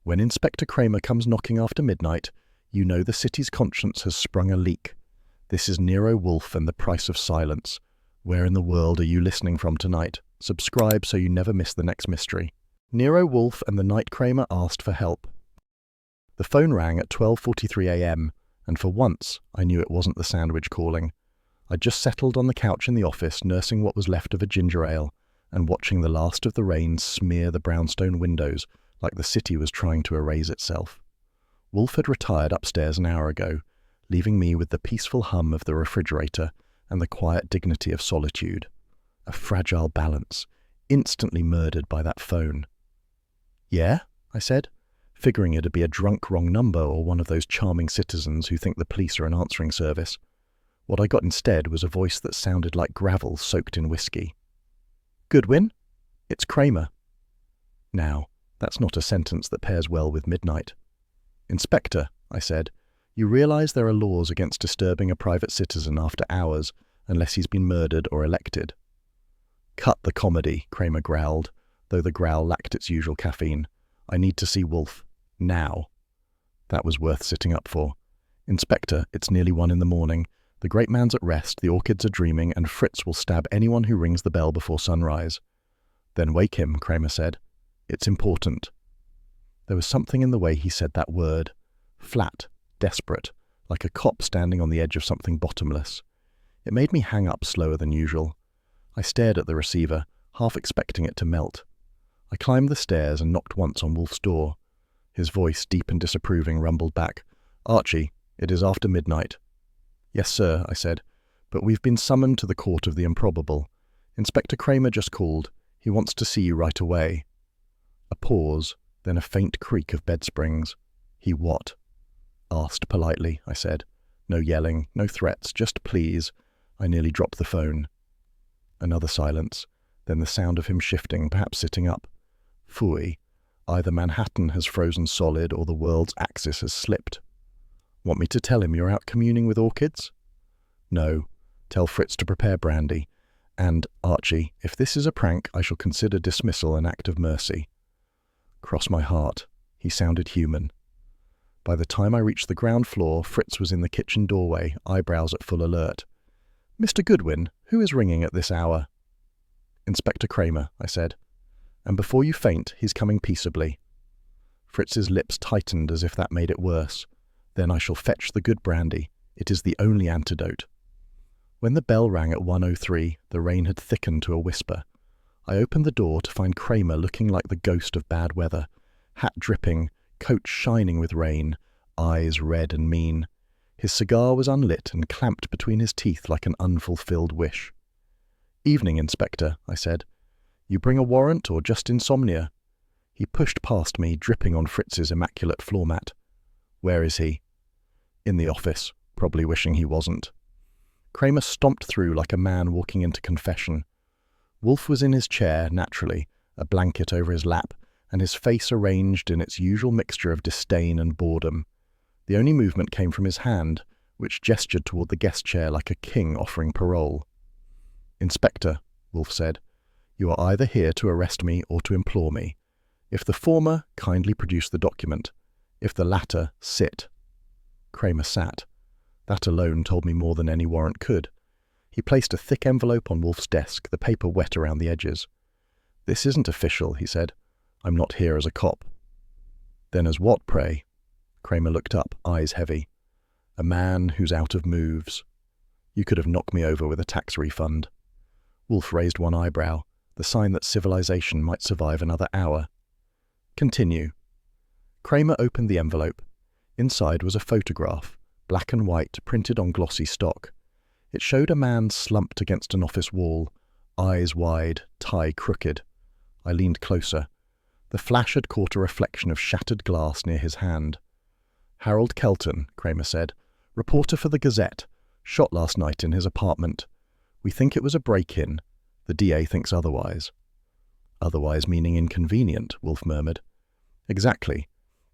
When Inspector Cramer comes knocking after midnight, you know the city's conscience has sprung a leak. This is Nero Wolfe and the Price of Silence. Where in the world are you listening from tonight? Subscribe so you never miss the next mystery. Nero Wolfe and the night Cramer asked for help. The phone rang at 12:43 a.m, and for once I knew it wasn't the sandwich calling. I'd just settled on the couch in the office, nursing what was left of a ginger ale, and watching the last of the rain smear the brownstone windows like the city was trying to erase itself. Wolfe had retired upstairs an hour ago, leaving me with the peaceful hum of the refrigerator and the quiet dignity of solitude. A fragile balance, instantly murdered by that phone. "Yeah?" I said, figuring it'd be a drunk wrong number or one of those charming citizens who think the police are an answering service. What I got instead was a voice that sounded like gravel soaked in whiskey. "Goodwin? It's Cramer." Now, that's not a sentence that pairs well with midnight. "Inspector," I said, "you realize there are laws against disturbing a private citizen after hours unless he's been murdered or elected." "Cut the comedy," Cramer growled, though the growl lacked its usual caffeine. "I need to see Wolfe. Now." That was worth sitting up for. "Inspector, it's nearly 1 a.m. The great man's at rest, the orchids are dreaming, and Fritz will stab anyone who rings the bell before sunrise." "Then wake him," Cramer said. "It's important." There was something in the way he said that word. Flat, desperate, like a cop standing on the edge of something bottomless. It made me hang up slower than usual. I stared at the receiver, half expecting it to melt. I climbed the stairs and knocked once on Wolfe's door. His voice, deep and disapproving, rumbled back. "Archie, it is after midnight." "Yes, sir," I said, "but we've been summoned to the court of the improbable. Inspector Cramer just called. He wants to see you right away." A pause, then a faint creak of bed springs. "He what?" "Asked politely," I said. "No yelling, no threats, just please." I nearly dropped the phone. Another silence, then the sound of him shifting, perhaps sitting up. Phooey. Either Manhattan has frozen solid or the world's axis has slipped. "Want me to tell him you're out communing with orchids?" "No. Tell Fritz to prepare brandy. And, Archie, if this is a prank, I shall consider dismissal an act of mercy." Cross my heart. He sounded human. By the time I reached the ground floor, Fritz was in the kitchen doorway, eyebrows at full alert. "Mr. Goodwin, who is ringing at this hour?" "Inspector Cramer," I said. "And before you faint, he's coming peaceably." Fritz's lips tightened as if that made it worse. "Then I shall fetch the good brandy. It is the only antidote." When the bell rang at 1:03, the rain had thickened to a whisper. I opened the door to find Cramer looking like the ghost of bad weather, hat dripping, coat shining with rain, eyes red and mean. His cigar was unlit and clamped between his teeth like an unfulfilled wish. "Evening, Inspector," I said. "You bring a warrant or just insomnia?" He pushed past me, dripping on Fritz's immaculate floor mat. "Where is he?" "In the office, probably wishing he wasn't." Cramer stomped through like a man walking into confession. Wolfe was in his chair, naturally, a blanket over his lap, and his face arranged in its usual mixture of disdain and boredom. The only movement came from his hand, which gestured toward the guest chair like a king offering parole. "Inspector," Wolfe said, "you are either here to arrest me or to implore me. If the former, kindly produce the document. If the latter, sit." Cramer sat. That alone told me more than any warrant could. He placed a thick envelope on Wolfe's desk, the paper wet around the edges. "This isn't official," he said. "I'm not here as a cop." "Then as what, pray?" Cramer looked up, eyes heavy. "A man who's out of moves. You could have knocked me over with a tax refund." Wolfe raised one eyebrow, the sign that civilization might survive another hour. "Continue." Cramer opened the envelope. Inside was a photograph, black and white, printed on glossy stock. It showed a man slumped against an office wall, eyes wide, tie crooked. I leaned closer. The flash had caught a reflection of shattered glass near his hand. "Harold Kelton," Cramer said, "reporter for the Gazette, shot last night in his apartment. We think it was a break-in. The DA thinks otherwise." "Otherwise meaning inconvenient," Wolfe murmured. "Exactly.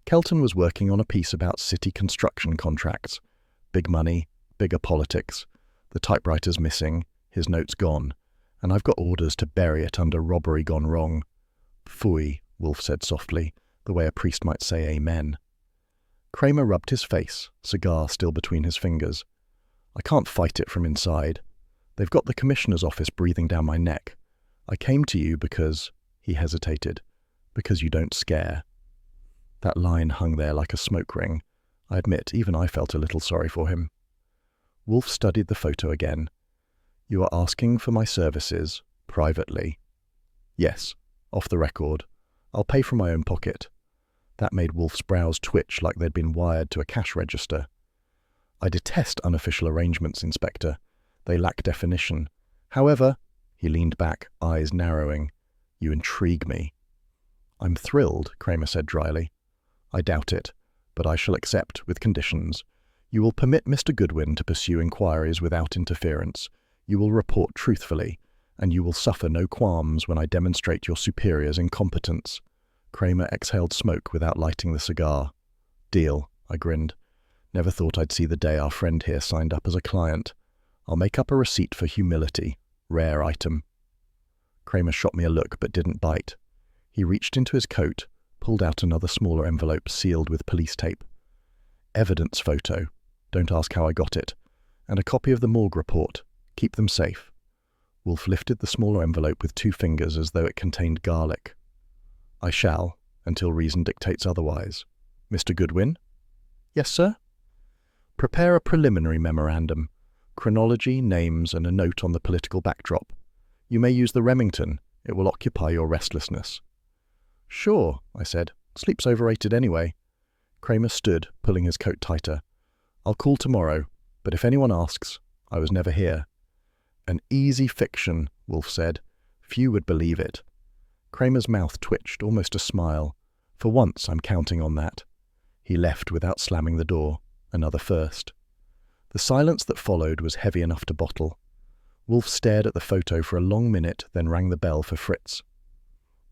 Kelton was working on a piece about city construction contracts. Big money, bigger politics. The typewriter's missing, his notes gone, and I've got orders to bury it under robbery gone wrong." "Phooey," Wolfe said softly, the way a priest might say amen. Cramer rubbed his face, cigar still between his fingers. I can't fight it from inside. They've got the commissioner's office breathing down my neck. I came to you because, he hesitated, because you don't scare. That line hung there like a smoke ring. I admit, even I felt a little sorry for him. Wolfe studied the photo again. You are asking for my services, privately. Yes, off the record. I'll pay from my own pocket. That made Wolfe's brows twitch like they'd been wired to a cash register. I detest unofficial arrangements, Inspector. They lack definition. However, he leaned back, eyes narrowing, you intrigue me. I'm thrilled, Cramer said dryly. I doubt it, but I shall accept with conditions. You will permit Mr. Goodwin to pursue inquiries without interference. You will report truthfully, and you will suffer no qualms when I demonstrate your superior's incompetence. Cramer exhaled smoke without lighting the cigar. Deal, I grinned. Never thought I'd see the day our friend here signed up as a client. I'll make up a receipt for humility. Rare item. Cramer shot me a look but didn't bite. He reached into his coat, pulled out another smaller envelope sealed with police tape. Evidence photo. Don't ask how I got it. And a copy of the morgue report. Keep them safe. Wolfe lifted the smaller envelope with 2 fingers as though it contained garlic. I shall, until reason dictates otherwise. Mr. Goodwin? Yes, sir? Prepare a preliminary memorandum. Chronology, names, and a note on the political backdrop. You may use the Remington. It will occupy your restlessness. Sure, I said. Sleep's overrated anyway. Cramer stood, pulling his coat tighter. I'll call tomorrow, but if anyone asks, I was never here. An easy fiction, Wolfe said. Few would believe it. Cramer's mouth twitched, almost a smile. For once, I'm counting on that. He left without slamming the door. Another first. The silence that followed was heavy enough to bottle. Wolfe stared at the photo for a long minute, then rang the bell for Fritz.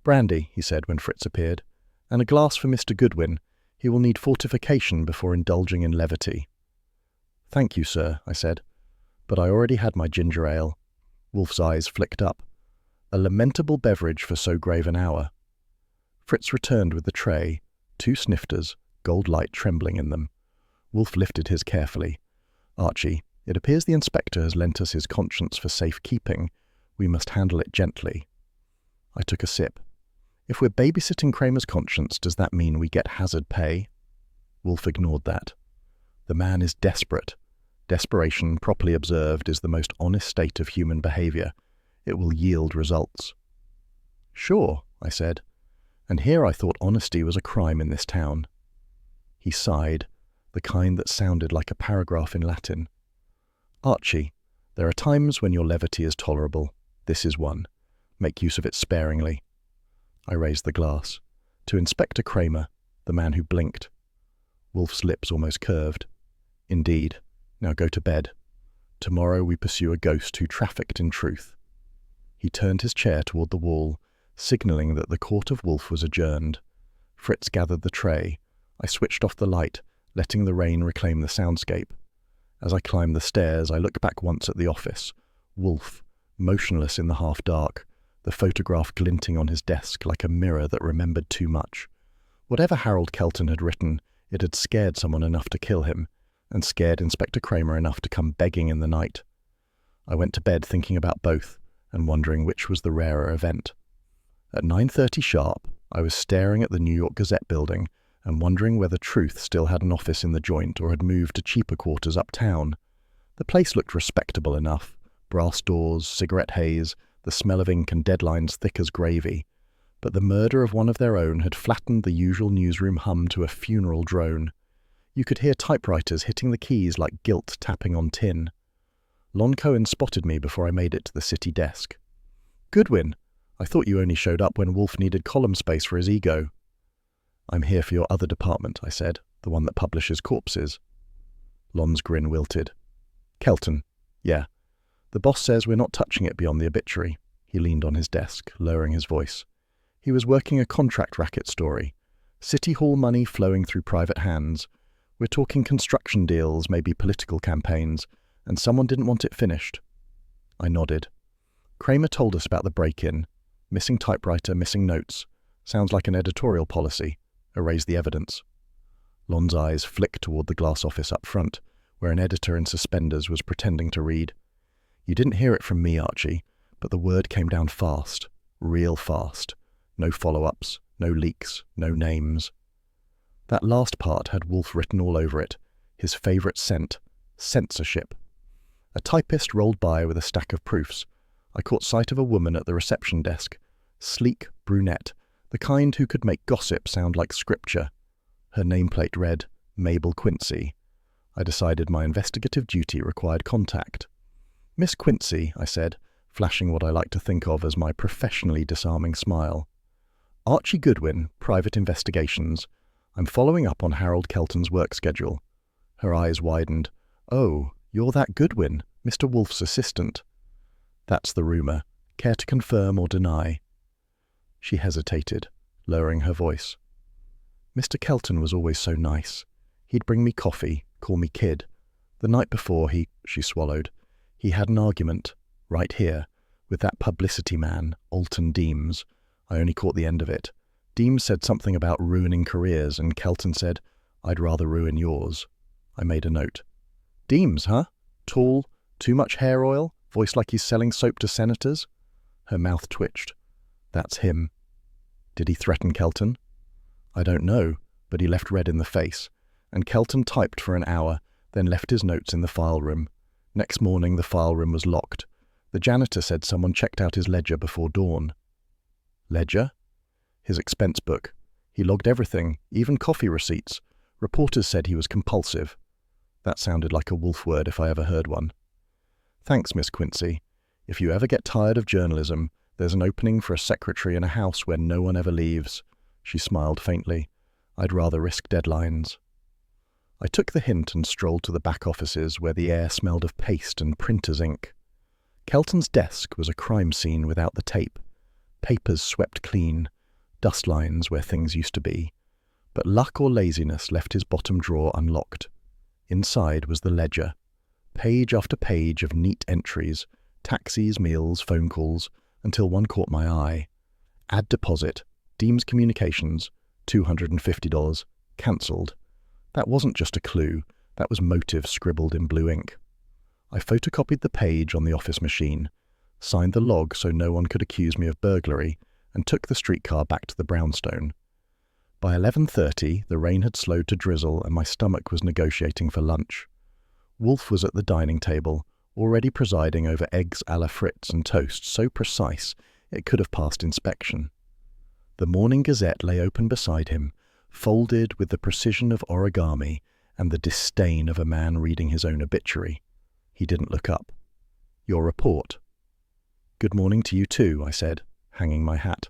Brandy, he said when Fritz appeared, and a glass for Mr. Goodwin. He will need fortification before indulging in levity. Thank you, sir, I said, but I already had my ginger ale. Wolfe's eyes flicked up. A lamentable beverage for so grave an hour. Fritz returned with the tray, 2 snifters, gold light trembling in them. Wolfe lifted his carefully. Archie, it appears the inspector has lent us his conscience for safe keeping. We must handle it gently. I took a sip. If we're babysitting Cramer's conscience, does that mean we get hazard pay? Wolfe ignored that. The man is desperate. Desperation, properly observed, is the most honest state of human behavior. It will yield results. Sure, I said. And here I thought honesty was a crime in this town. He sighed, the kind that sounded like a paragraph in Latin. Archie, there are times when your levity is tolerable. This is one. Make use of it sparingly. I raised the glass. To Inspector Cramer, the man who blinked. Wolfe's lips almost curved. Indeed. Now go to bed. Tomorrow we pursue a ghost who trafficked in truth. He turned his chair toward the wall, signalling that the court of Wolfe was adjourned. Fritz gathered the tray. I switched off the light, letting the rain reclaim the soundscape. As I climbed the stairs, I looked back once at the office. Wolfe, motionless in the half-dark, the photograph glinting on his desk like a mirror that remembered too much. Whatever Harold Kelton had written, it had scared someone enough to kill him, and scared Inspector Cramer enough to come begging in the night. I went to bed thinking about both, and wondering which was the rarer event. At 9:30 sharp, I was staring at the New York Gazette building and wondering whether Truth still had an office in the joint or had moved to cheaper quarters uptown. The place looked respectable enough. Brass doors, cigarette haze, the smell of ink and deadlines thick as gravy. But the murder of one of their own had flattened the usual newsroom hum to a funeral drone. You could hear typewriters hitting the keys like gilt tapping on tin. Lon Cohen spotted me before I made it to the city desk. Goodwin, I thought you only showed up when Wolfe needed column space for his ego. I'm here for your other department, I said, the one that publishes corpses. Lon's grin wilted. Kelton, yeah. The boss says we're not touching it beyond the obituary. He leaned on his desk, lowering his voice. He was working a contract racket story. City Hall money flowing through private hands. We're talking construction deals, maybe political campaigns, and someone didn't want it finished. I nodded. Cramer told us about the break-in. Missing typewriter, missing notes. Sounds like an editorial policy. Erase the evidence. Lon's eyes flicked toward the glass office up front, where an editor in suspenders was pretending to read. You didn't hear it from me, Archie, but the word came down fast, real fast. No follow-ups, no leaks, no names. That last part had Wolfe written all over it, his favourite scent, censorship. A typist rolled by with a stack of proofs. I caught sight of a woman at the reception desk, sleek, brunette, the kind who could make gossip sound like scripture. Her nameplate read, Mabel Quincy. I decided my investigative duty required contact. Miss Quincy, I said, flashing what I like to think of as my professionally disarming smile. Archie Goodwin, Private Investigations. I'm following up on Harold Kelton's work schedule. Her eyes widened. Oh, you're that Goodwin, Mr. Wolfe's assistant. That's the rumour. Care to confirm or deny? She hesitated, lowering her voice. Mr. Kelton was always so nice. He'd bring me coffee, call me kid. The night before she swallowed, he had an argument, right here, with that publicity man, Alton Deems. I only caught the end of it. Deems said something about ruining careers, and Kelton said, I'd rather ruin yours. I made a note. Deems, huh? Tall, too much hair oil, voice like he's selling soap to senators? Her mouth twitched. That's him. Did he threaten Kelton? I don't know, but he left red in the face, and Kelton typed for an hour, then left his notes in the file room. Next morning the file room was locked. The janitor said someone checked out his ledger before dawn. Ledger? His expense book. He logged everything, even coffee receipts. Reporters said he was compulsive. That sounded like a Wolfe word if I ever heard one. Thanks, Miss Quincy. If you ever get tired of journalism, there's an opening for a secretary in a house where no one ever leaves. She smiled faintly. I'd rather risk deadlines. I took the hint and strolled to the back offices where the air smelled of paste and printer's ink. Kelton's desk was a crime scene without the tape. Papers swept clean, dust lines where things used to be. But luck or laziness left his bottom drawer unlocked. Inside was the ledger. Page after page of neat entries, taxis, meals, phone calls, until one caught my eye. Add deposit, Deems Communications, $250, cancelled. That wasn't just a clue, that was motive scribbled in blue ink. I photocopied the page on the office machine, signed the log so no one could accuse me of burglary, and took the streetcar back to the brownstone. By 11:30, the rain had slowed to drizzle and my stomach was negotiating for lunch. Wolfe was at the dining table, already presiding over eggs a la Fritz and toast so precise it could have passed inspection. The Morning Gazette lay open beside him, folded with the precision of origami and the disdain of a man reading his own obituary. He didn't look up. Your report. Good morning to you too, I said, hanging my hat.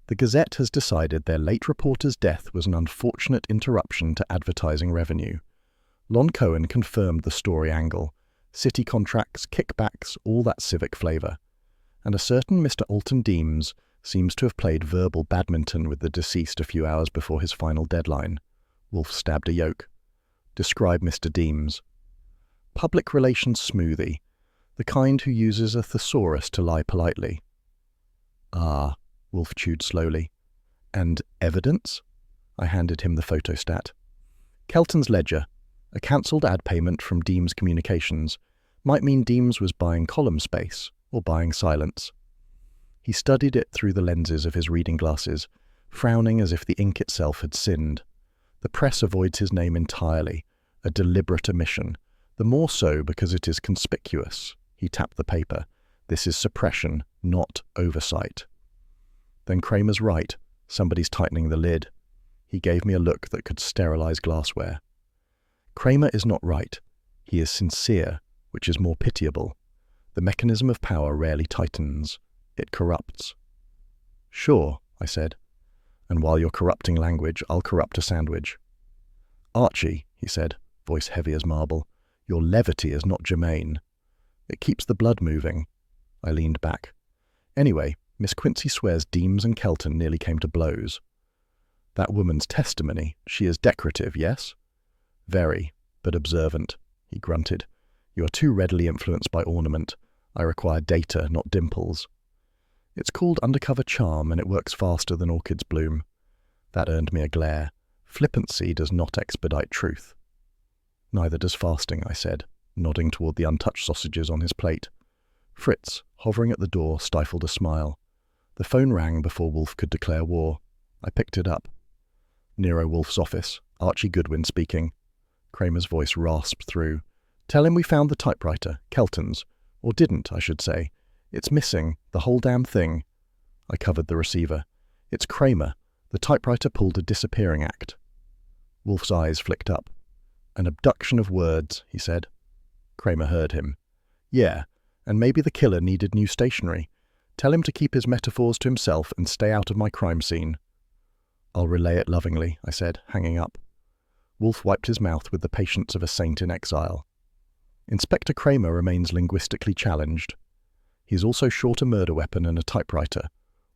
The Gazette has decided their late reporter's death was an unfortunate interruption to advertising revenue. Lon Cohen confirmed the story angle. City contracts, kickbacks, all that civic flavour. And a certain Mr. Alton Deems seems to have played verbal badminton with the deceased a few hours before his final deadline. Wolfe stabbed a yolk. Describe Mr. Deems. Public relations smoothie, the kind who uses a thesaurus to lie politely. Ah, Wolfe chewed slowly. And evidence? I handed him the photostat. Kelton's ledger, a cancelled ad payment from Deems Communications, might mean Deems was buying column space or buying silence. He studied it through the lenses of his reading glasses, frowning as if the ink itself had sinned. The press avoids his name entirely, a deliberate omission, the more so because it is conspicuous. He tapped the paper. This is suppression, not oversight. Then Cramer's right. Somebody's tightening the lid. He gave me a look that could sterilize glassware. Cramer is not right. He is sincere, which is more pitiable. The mechanism of power rarely tightens. It corrupts. Sure, I said. And while you're corrupting language, I'll corrupt a sandwich. Archie, he said, voice heavy as marble, your levity is not germane. It keeps the blood moving. I leaned back. Anyway, Miss Quincy swears Deems and Kelton nearly came to blows. That woman's testimony, she is decorative, yes? Very, but observant, he grunted. You are too readily influenced by ornament. I require data, not dimples. It's called undercover charm, and it works faster than orchids bloom. That earned me a glare. Flippancy does not expedite truth. Neither does fasting, I said, nodding toward the untouched sausages on his plate. Fritz, hovering at the door, stifled a smile. The phone rang before Wolfe could declare war. I picked it up. Nero Wolfe's office, Archie Goodwin speaking. Cramer's voice rasped through. Tell him we found the typewriter, Kelton's. Or didn't, I should say. It's missing, the whole damn thing. I covered the receiver. It's Cramer. The typewriter pulled a disappearing act. Wolfe's eyes flicked up. An abduction of words, he said. Cramer heard him. Yeah, and maybe the killer needed new stationery. Tell him to keep his metaphors to himself and stay out of my crime scene. I'll relay it lovingly, I said, hanging up. Wolfe wiped his mouth with the patience of a saint in exile. Inspector Cramer remains linguistically challenged. He's also short a murder weapon and a typewriter.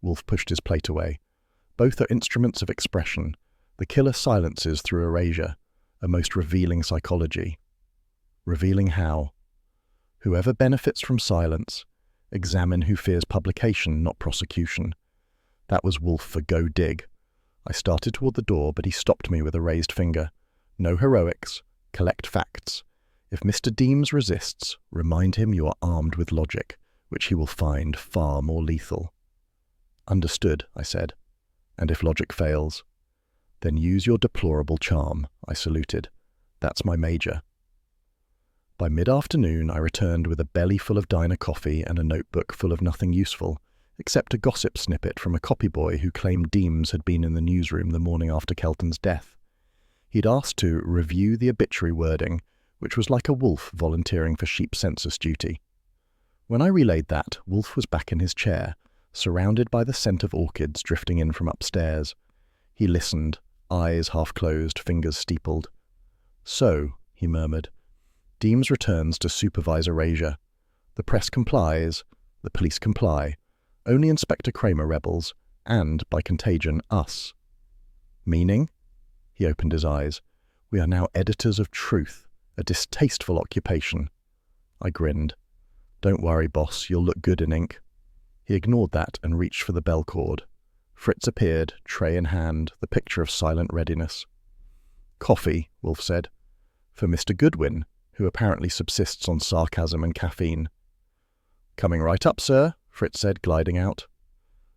Wolfe pushed his plate away. Both are instruments of expression. The killer silences through erasure, a most revealing psychology. Revealing how? Whoever benefits from silence, examine who fears publication, not prosecution. That was Wolfe for go dig. I started toward the door, but he stopped me with a raised finger. No heroics. Collect facts. If Mr. Deems resists, remind him you are armed with logic, which he will find far more lethal. Understood, I said. And if logic fails? Then use your deplorable charm, I saluted. That's my major. By mid-afternoon, I returned with a belly full of diner coffee and a notebook full of nothing useful, except a gossip snippet from a copyboy who claimed Deems had been in the newsroom the morning after Kelton's death. He'd asked to review the obituary wording, which was like a wolf volunteering for sheep census duty. When I relayed that, Wolfe was back in his chair, surrounded by the scent of orchids drifting in from upstairs. He listened, eyes half-closed, fingers steepled. So, he murmured, Deems returns to supervise erasure. The press complies, the police comply. Only Inspector Cramer rebels, and, by contagion, us. Meaning? He opened his eyes. We are now editors of truth, a distasteful occupation. I grinned. Don't worry, boss, you'll look good in ink. He ignored that and reached for the bell cord. Fritz appeared, tray in hand, the picture of silent readiness. Coffee, Wolfe said. For Mr. Goodwin, who apparently subsists on sarcasm and caffeine. Coming right up, sir, Fritz said, gliding out.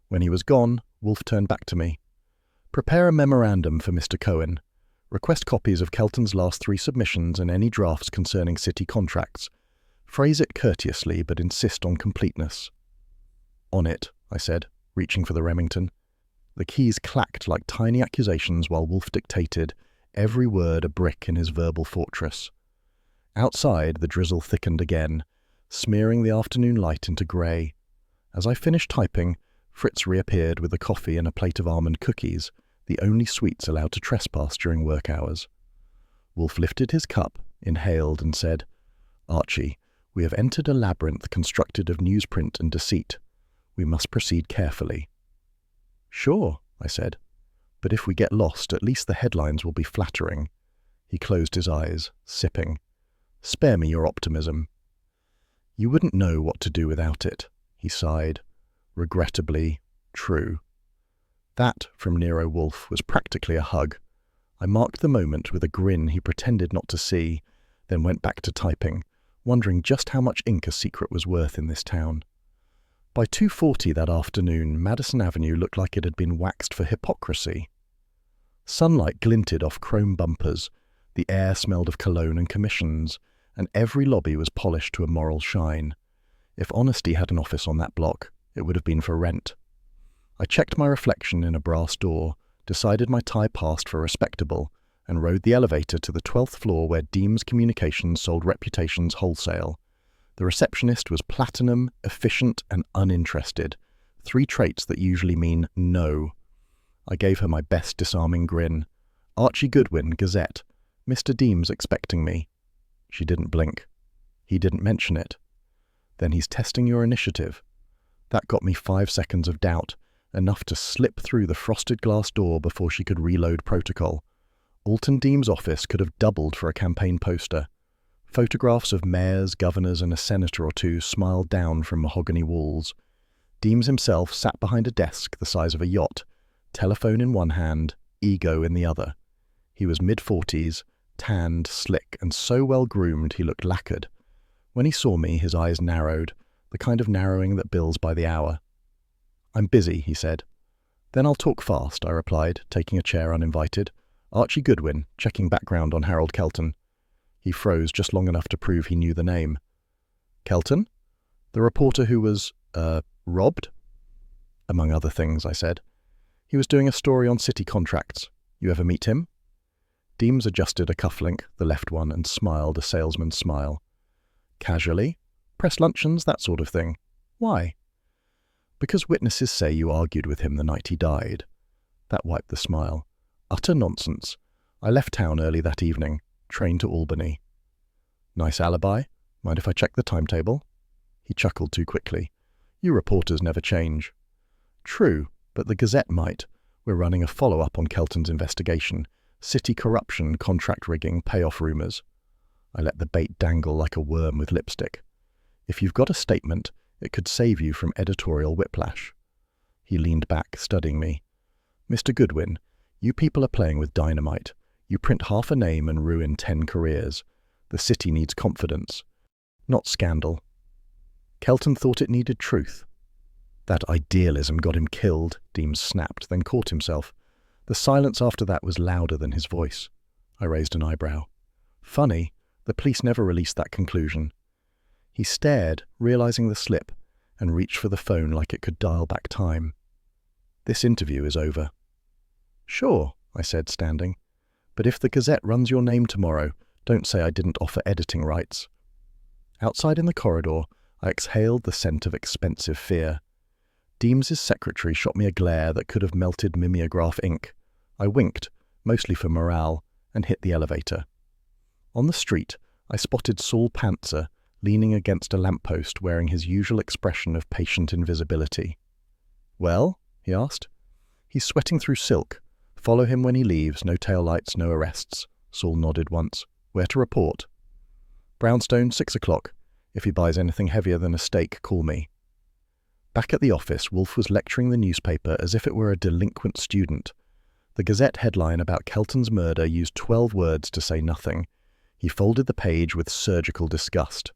When he was gone, Wolfe turned back to me. Prepare a memorandum for Mr. Cohen. Request copies of Kelton's last 3 submissions and any drafts concerning city contracts. Phrase it courteously, but insist on completeness. On it, I said, reaching for the Remington. The keys clacked like tiny accusations while Wolfe dictated, every word a brick in his verbal fortress. Outside, the drizzle thickened again, smearing the afternoon light into grey. As I finished typing, Fritz reappeared with the coffee and a plate of almond cookies, the only sweets allowed to trespass during work hours. Wolfe lifted his cup, inhaled, and said, Archie, we have entered a labyrinth constructed of newsprint and deceit. We must proceed carefully. Sure, I said, but if we get lost, at least the headlines will be flattering. He closed his eyes, sipping. Spare me your optimism. You wouldn't know what to do without it, he sighed. Regrettably, true. That, from Nero Wolfe, was practically a hug. I marked the moment with a grin he pretended not to see, then went back to typing, wondering just how much ink a secret was worth in this town. By 2:40 that afternoon, Madison Avenue looked like it had been waxed for hypocrisy. Sunlight glinted off chrome bumpers, the air smelled of cologne and commissions, and every lobby was polished to a moral shine. If honesty had an office on that block, it would have been for rent. I checked my reflection in a brass door, decided my tie passed for respectable, and rode the elevator to the 12th floor where Deems Communications sold reputations wholesale. The receptionist was platinum, efficient, and uninterested, 3 traits that usually mean no. I gave her my best disarming grin. Archie Goodwin, Gazette. Mr. Deems expecting me. She didn't blink. He didn't mention it. Then he's testing your initiative. That got me 5 seconds of doubt, enough to slip through the frosted glass door before she could reload protocol. Alton Deems' office could have doubled for a campaign poster. Photographs of mayors, governors, and a senator or two smiled down from mahogany walls. Deems himself sat behind a desk the size of a yacht, telephone in one hand, ego in the other. He was mid-40s, tanned, slick, and so well-groomed he looked lacquered. When he saw me, his eyes narrowed, the kind of narrowing that bills by the hour. "I'm busy," he said. "Then I'll talk fast," I replied, taking a chair uninvited. "Archie Goodwin, checking background on Harold Kelton." He froze just long enough to prove he knew the name. "Kelton? The reporter who was, robbed?" "Among other things," I said. "He was doing a story on city contracts. You ever meet him?" Deems adjusted a cufflink, the left one, and smiled a salesman's smile. "Casually? Press luncheons, that sort of thing. Why?" "Because witnesses say you argued with him the night he died." That wiped the smile. "Utter nonsense. I left town early that evening. Train to Albany." "Nice alibi. Mind if I check the timetable?" He chuckled too quickly. "You reporters never change." "True, but the Gazette might. We're running a follow-up on Kelton's investigation. City corruption, contract rigging, payoff rumours." I let the bait dangle like a worm with lipstick. "If you've got a statement, it could save you from editorial whiplash." He leaned back, studying me. "Mr. Goodwin, you people are playing with dynamite. You print half a name and ruin 10 careers. The city needs confidence, not scandal." Kelton thought it needed truth. "That idealism got him killed," Deems snapped, then caught himself. The silence after that was louder than his voice. I raised an eyebrow. "Funny, the police never released that conclusion." He stared, realizing the slip, and reached for the phone like it could dial back time. "This interview is over." "Sure," I said, standing. "But if the Gazette runs your name tomorrow, don't say I didn't offer editing rights." Outside in the corridor, I exhaled the scent of expensive fear. Deems's secretary shot me a glare that could have melted mimeograph ink. I winked, mostly for morale, and hit the elevator. On the street, I spotted Saul Pantzer, leaning against a lamppost wearing his usual expression of patient invisibility. "Well?" he asked. "He's sweating through silk. Follow him when he leaves, no taillights, no arrests." Saul nodded once. "Where to report?" "Brownstone, 6 o'clock. If he buys anything heavier than a steak, call me." Back at the office, Wolfe was lecturing the newspaper as if it were a delinquent student. The Gazette headline about Kelton's murder used 12 words to say nothing. He folded the page with surgical disgust.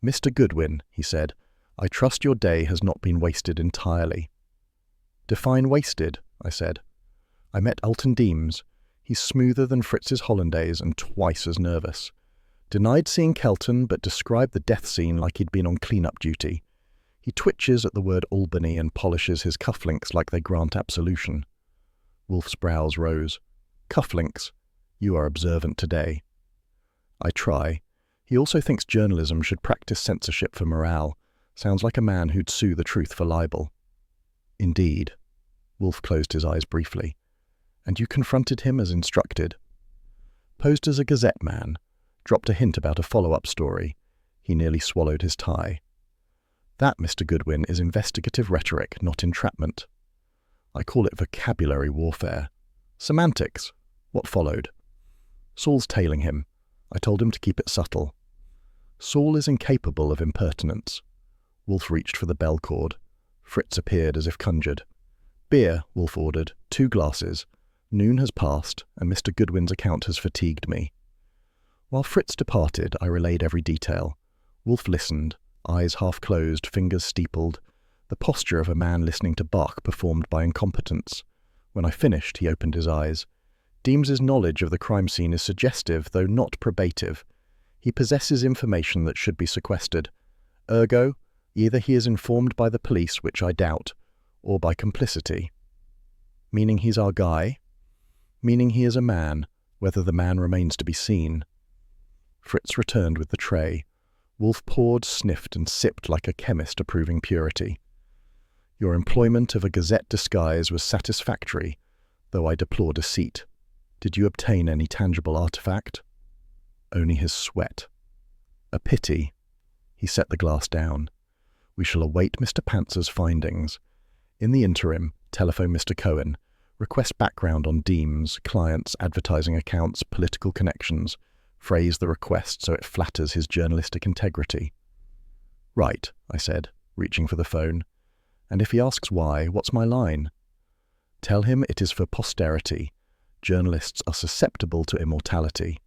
"Mr. Goodwin," he said, "I trust your day has not been wasted entirely." "Define wasted," I said. "I met Alton Deems. He's smoother than Fritz's hollandaise and twice as nervous. Denied seeing Kelton, but described the death scene like he'd been on clean-up duty. He twitches at the word Albany and polishes his cufflinks like they grant absolution." Wolfe's brows rose. "Cufflinks. You are observant today." "I try. He also thinks journalism should practice censorship for morale. Sounds like a man who'd sue the truth for libel." "Indeed." Wolfe closed his eyes briefly. "And you confronted him as instructed?" "Posed as a Gazette man. Dropped a hint about a follow-up story." He nearly swallowed his tie. "That, Mr. Goodwin, is investigative rhetoric, not entrapment. I call it vocabulary warfare. Semantics. What followed?" "Saul's tailing him. I told him to keep it subtle." "Saul is incapable of impertinence." Wolfe reached for the bell cord. Fritz appeared as if conjured. "Beer," Wolfe ordered. 2 glasses. Noon has passed, and Mr. Goodwin's account has fatigued me." While Fritz departed, I relayed every detail. Wolfe listened, eyes half closed, fingers steepled, the posture of a man listening to Bach performed by incompetence. When I finished, he opened his eyes. Deems's knowledge of the crime scene is suggestive, though not probative. He possesses information that should be sequestered. Ergo, either he is informed by the police, which I doubt, or by complicity. Meaning he's our guy? Meaning he is a man, whether the man remains to be seen. Fritz returned with the tray. Wolfe poured, sniffed, and sipped like a chemist approving purity. "Your employment of a Gazette disguise was satisfactory, though I deplore deceit. Did you obtain any tangible artifact?" "Only his sweat." "A pity." He set the glass down. "We shall await Mr. Pantzer's findings. In the interim, telephone Mr. Cohen. Request background on Deems, clients, advertising accounts, political connections. Phrase the request so it flatters his journalistic integrity." "Right," I said, reaching for the phone. "And if he asks why, what's my line?" "Tell him it is for posterity. Journalists are susceptible to immortality.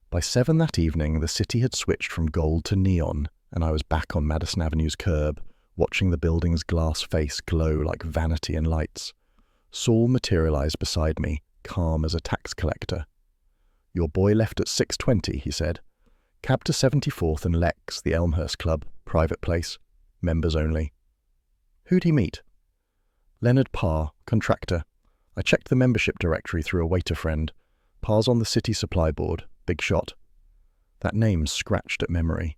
By 7 that evening, the city had switched from gold to neon, and I was back on Madison Avenue's curb, watching the building's glass face glow like vanity in lights. Saul materialized beside me, calm as a tax collector. "Your boy left at 6:20, he said. "Cab to 74th and Lex, the Elmhurst Club, private place, members only." "Who'd he meet?" "Leonard Parr, contractor. I checked the membership directory through a waiter friend. Parr's on the city supply board, big shot." That name scratched at memory.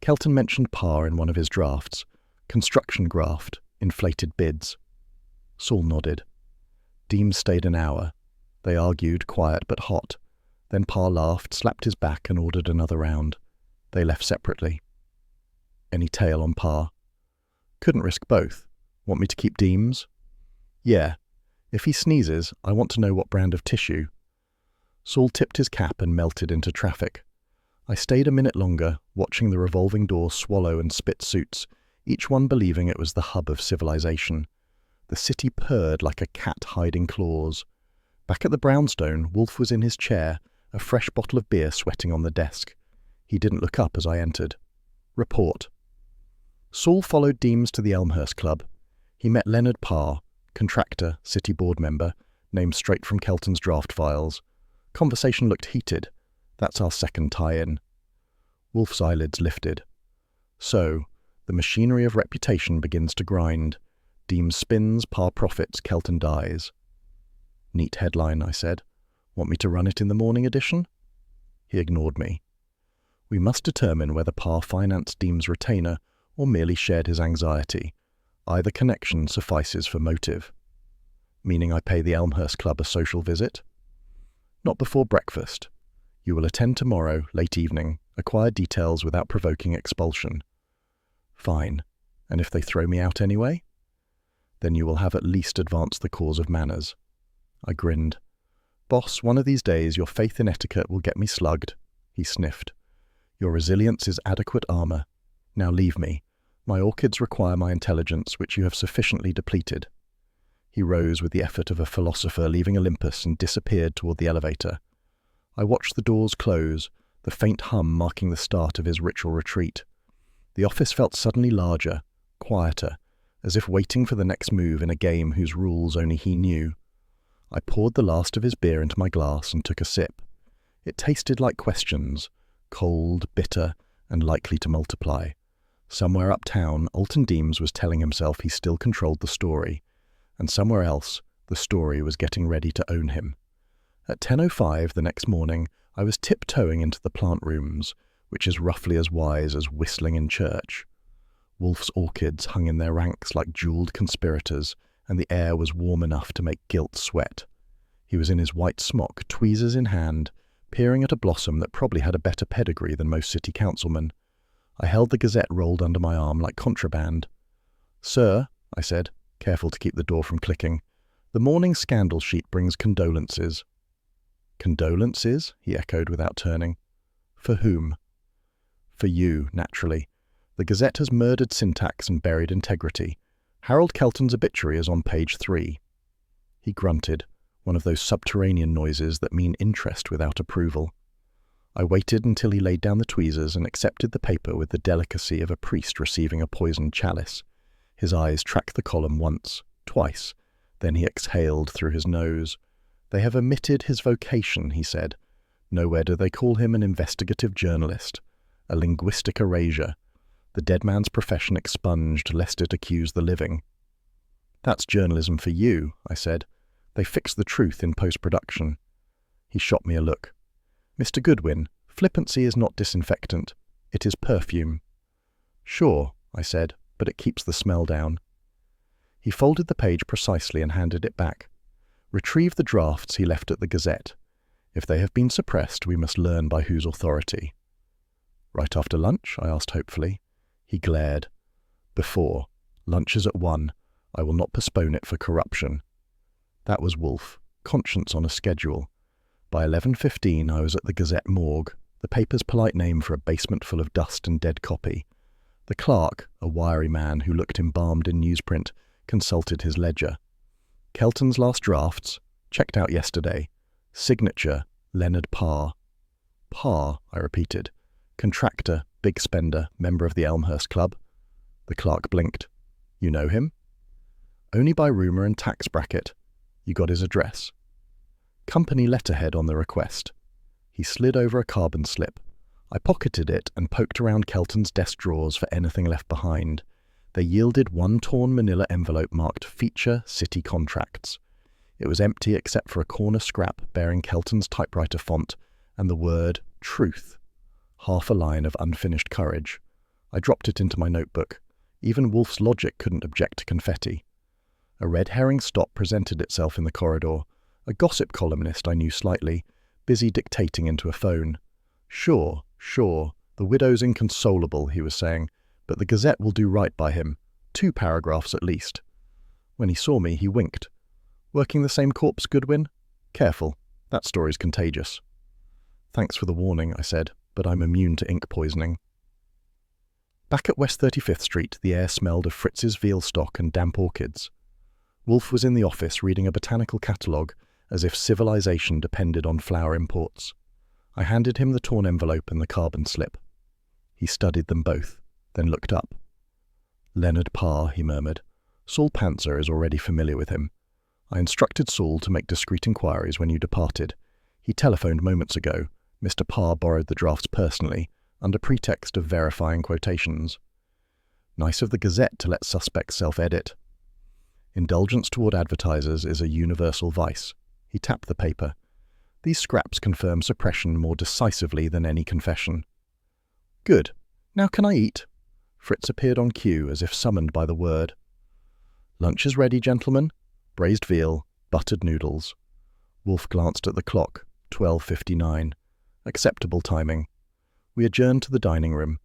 Kelton mentioned Parr in one of his drafts. Construction graft, inflated bids. Saul nodded. Deems stayed an hour. They argued, quiet but hot. Then Parr laughed, slapped his back and ordered another round. They left separately. "Any tail on Parr?" "Couldn't risk both. Want me to keep Deems?" "Yeah. If he sneezes, I want to know what brand of tissue." Saul tipped his cap and melted into traffic. I stayed a minute longer, watching the revolving door swallow and spit suits, each one believing it was the hub of civilization. The city purred like a cat hiding claws. Back at the brownstone, Wolfe was in his chair, a fresh bottle of beer sweating on the desk. He didn't look up as I entered. "Report." Saul followed Deems to the Elmhurst Club. He met Leonard Parr, contractor, city board member, named straight from Kelton's draft files. Conversation looked heated. That's our second tie-in. Wolfe's eyelids lifted. So, the machinery of reputation begins to grind. Deems spins, Parr profits, Kelton dies. "Neat headline," I said. "Want me to run it in the morning edition?" He ignored me. "We must determine whether Parr financed Deems' retainer or merely shared his anxiety. Either connection suffices for motive." "Meaning I pay the Elmhurst Club a social visit?" "Not before breakfast. You will attend tomorrow, late evening, acquire details without provoking expulsion." "Fine. And if they throw me out anyway?" "Then you will have at least advanced the cause of manners." I grinned. "Boss, one of these days your faith in etiquette will get me slugged." He sniffed. "Your resilience is adequate armor. Now leave me. My orchids require my intelligence, which you have sufficiently depleted." He rose with the effort of a philosopher leaving Olympus and disappeared toward the elevator. I watched the doors close, the faint hum marking the start of his ritual retreat. The office felt suddenly larger, quieter, as if waiting for the next move in a game whose rules only he knew. I poured the last of his beer into my glass and took a sip. It tasted like questions, cold, bitter, and likely to multiply. Somewhere uptown, Alton Deems was telling himself he still controlled the story, and somewhere else, the story was getting ready to own him. At 10:05 the next morning, I was tiptoeing into the plant rooms, which is roughly as wise as whistling in church. Wolfe's orchids hung in their ranks like jeweled conspirators, and the air was warm enough to make guilt sweat. He was in his white smock, tweezers in hand, peering at a blossom that probably had a better pedigree than most city councilmen. I held the Gazette rolled under my arm like contraband. "Sir," I said, careful to keep the door from clicking, "the morning scandal sheet brings condolences." "Condolences?" he echoed without turning. "For whom?" "For you, naturally. The Gazette has murdered syntax and buried integrity. Harold Kelton's obituary is on page 3. He grunted, one of those subterranean noises that mean interest without approval. I waited until he laid down the tweezers and accepted the paper with the delicacy of a priest receiving a poisoned chalice. His eyes tracked the column once, twice, then he exhaled through his nose. "They have omitted his vocation," he said. "Nowhere do they call him an investigative journalist, a linguistic erasure. The dead man's profession expunged lest it accuse the living." "That's journalism for you," I said. "They fix the truth in post-production." He shot me a look. "Mr. Goodwin, flippancy is not disinfectant. It is perfume." "Sure," I said, "but it keeps the smell down." He folded the page precisely and handed it back. "Retrieve the drafts he left at the Gazette. If they have been suppressed, we must learn by whose authority." "Right after lunch?" I asked hopefully. He glared. "Before. Lunch is at 1. I will not postpone it for corruption." That was Wolfe, conscience on a schedule. By 11:15 I was at the Gazette morgue, the paper's polite name for a basement full of dust and dead copy. The clerk, a wiry man who looked embalmed in newsprint, consulted his ledger. "Kelton's last drafts?" Checked out yesterday. Signature, Leonard Parr. Parr, I repeated. Contractor, big spender, member of the Elmhurst Club. The clerk blinked. You know him? Only by rumour and tax bracket. You got his address. Company letterhead on the request. He slid over a carbon slip. I pocketed it and poked around Kelton's desk drawers for anything left behind. They yielded one torn manila envelope marked Feature City Contracts. It was empty except for a corner scrap bearing Kelton's typewriter font and the word Truth. Half a line of unfinished courage. I dropped it into my notebook. Even Wolfe's logic couldn't object to confetti. A red herring stop presented itself in the corridor. A gossip columnist I knew slightly, busy dictating into a phone. Sure, the widow's inconsolable, he was saying, but the Gazette will do right by him. 2 paragraphs at least. When he saw me, he winked. Working the same corpse, Goodwin? Careful, that story's contagious. Thanks for the warning, I said, but I'm immune to ink poisoning. Back at West 35th Street, the air smelled of Fritz's veal stock and damp orchids. Wolfe was in the office reading a botanical catalogue, as if civilization depended on flower imports. I handed him the torn envelope and the carbon slip. He studied them both, then looked up. Leonard Parr, he murmured. Saul Panzer is already familiar with him. I instructed Saul to make discreet inquiries when you departed. He telephoned moments ago. Mr. Parr borrowed the drafts personally, under pretext of verifying quotations. Nice of the Gazette to let suspects self-edit. Indulgence toward advertisers is a universal vice. He tapped the paper. These scraps confirm suppression more decisively than any confession. Good. Now can I eat? Fritz appeared on cue, as if summoned by the word. Lunch is ready, gentlemen. Braised veal, buttered noodles. Wolfe glanced at the clock. 12:59. Acceptable timing. We adjourned to the dining room.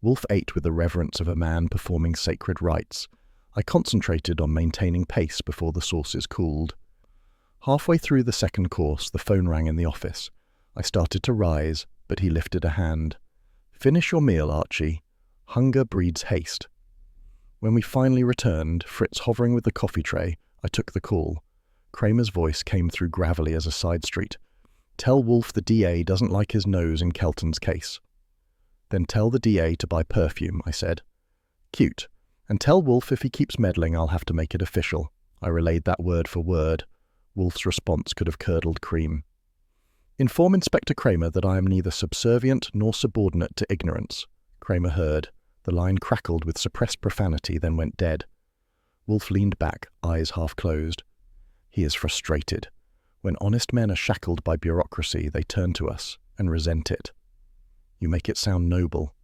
Wolfe ate with the reverence of a man performing sacred rites. I concentrated on maintaining pace before the sauces cooled. Halfway through the second course, the phone rang in the office. I started to rise, but he lifted a hand. Finish your meal, Archie. Hunger breeds haste. When we finally returned, Fritz hovering with the coffee tray, I took the call. Cramer's voice came through gravelly as a side street. Tell Wolfe the DA doesn't like his nose in Kelton's case. Then tell the DA to buy perfume, I said. Cute. And tell Wolfe if he keeps meddling I'll have to make it official. I relayed that word for word. Wolfe's response could have curdled cream. Inform Inspector Cramer that I am neither subservient nor subordinate to ignorance. Cramer heard. The line crackled with suppressed profanity, then went dead. Wolfe leaned back, eyes half closed. He is frustrated. When honest men are shackled by bureaucracy, they turn to us and resent it. You make it sound noble.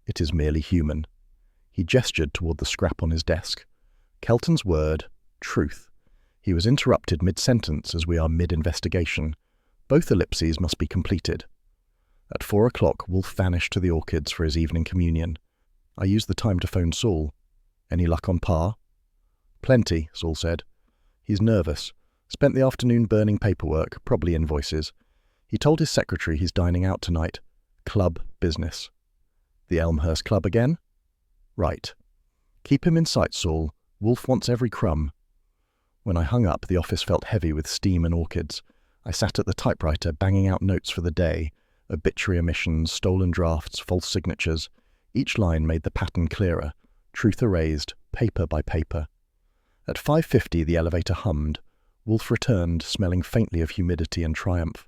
It is merely human. He gestured toward the scrap on his desk. Kelton's word, truth. He was interrupted mid-sentence as we are mid-investigation. Both ellipses must be completed. At 4 o'clock, Wolfe vanished to the orchids for his evening communion. I used the time to phone Saul. Any luck on Parr? Plenty, Saul said. He's nervous. Spent the afternoon burning paperwork, probably invoices. He told his secretary he's dining out tonight. Club business. The Elmhurst Club again? Right. Keep him in sight, Saul. Wolfe wants every crumb. When I hung up, the office felt heavy with steam and orchids. I sat at the typewriter, banging out notes for the day. Obituary omissions, stolen drafts, false signatures. Each line made the pattern clearer. Truth erased, paper by paper. At 5:50, the elevator hummed. Wolfe returned, smelling faintly of humidity and triumph.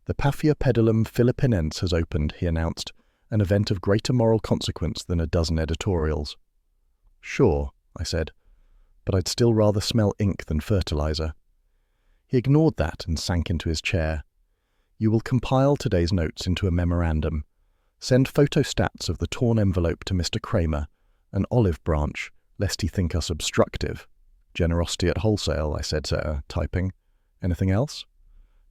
The Paphia Pedalum Philippinense has opened, he announced, an event of greater moral consequence than a dozen editorials. Sure, I said, but I'd still rather smell ink than fertilizer. He ignored that and sank into his chair. You will compile today's notes into a memorandum. Send photostats of the torn envelope to Mr. Cramer, an olive branch, lest he think us obstructive. Generosity at wholesale, I said, typing. Anything else?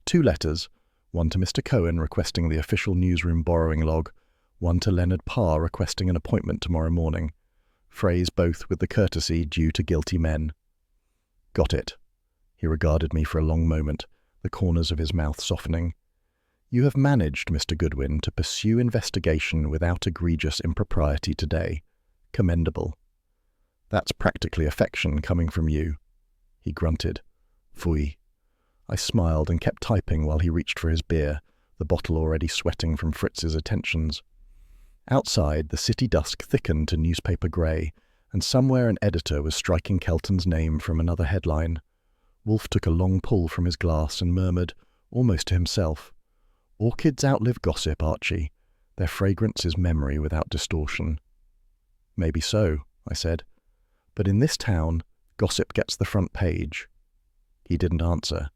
2 letters, one to Mr. Cohen requesting the official newsroom borrowing log, one to Leonard Parr requesting an appointment tomorrow morning. Phrase both with the courtesy due to guilty men. Got it. He regarded me for a long moment, the corners of his mouth softening. You have managed, Mr. Goodwin, to pursue investigation without egregious impropriety today. Commendable. That's practically affection coming from you. He grunted. Phooey. I smiled and kept typing while he reached for his beer, the bottle already sweating from Fritz's attentions. Outside, the city dusk thickened to newspaper grey, and somewhere an editor was striking Kelton's name from another headline. Wolfe took a long pull from his glass and murmured, almost to himself, "Orchids outlive gossip, Archie. Their fragrance is memory without distortion." "Maybe so," I said. "But in this town, gossip gets the front page." He didn't answer.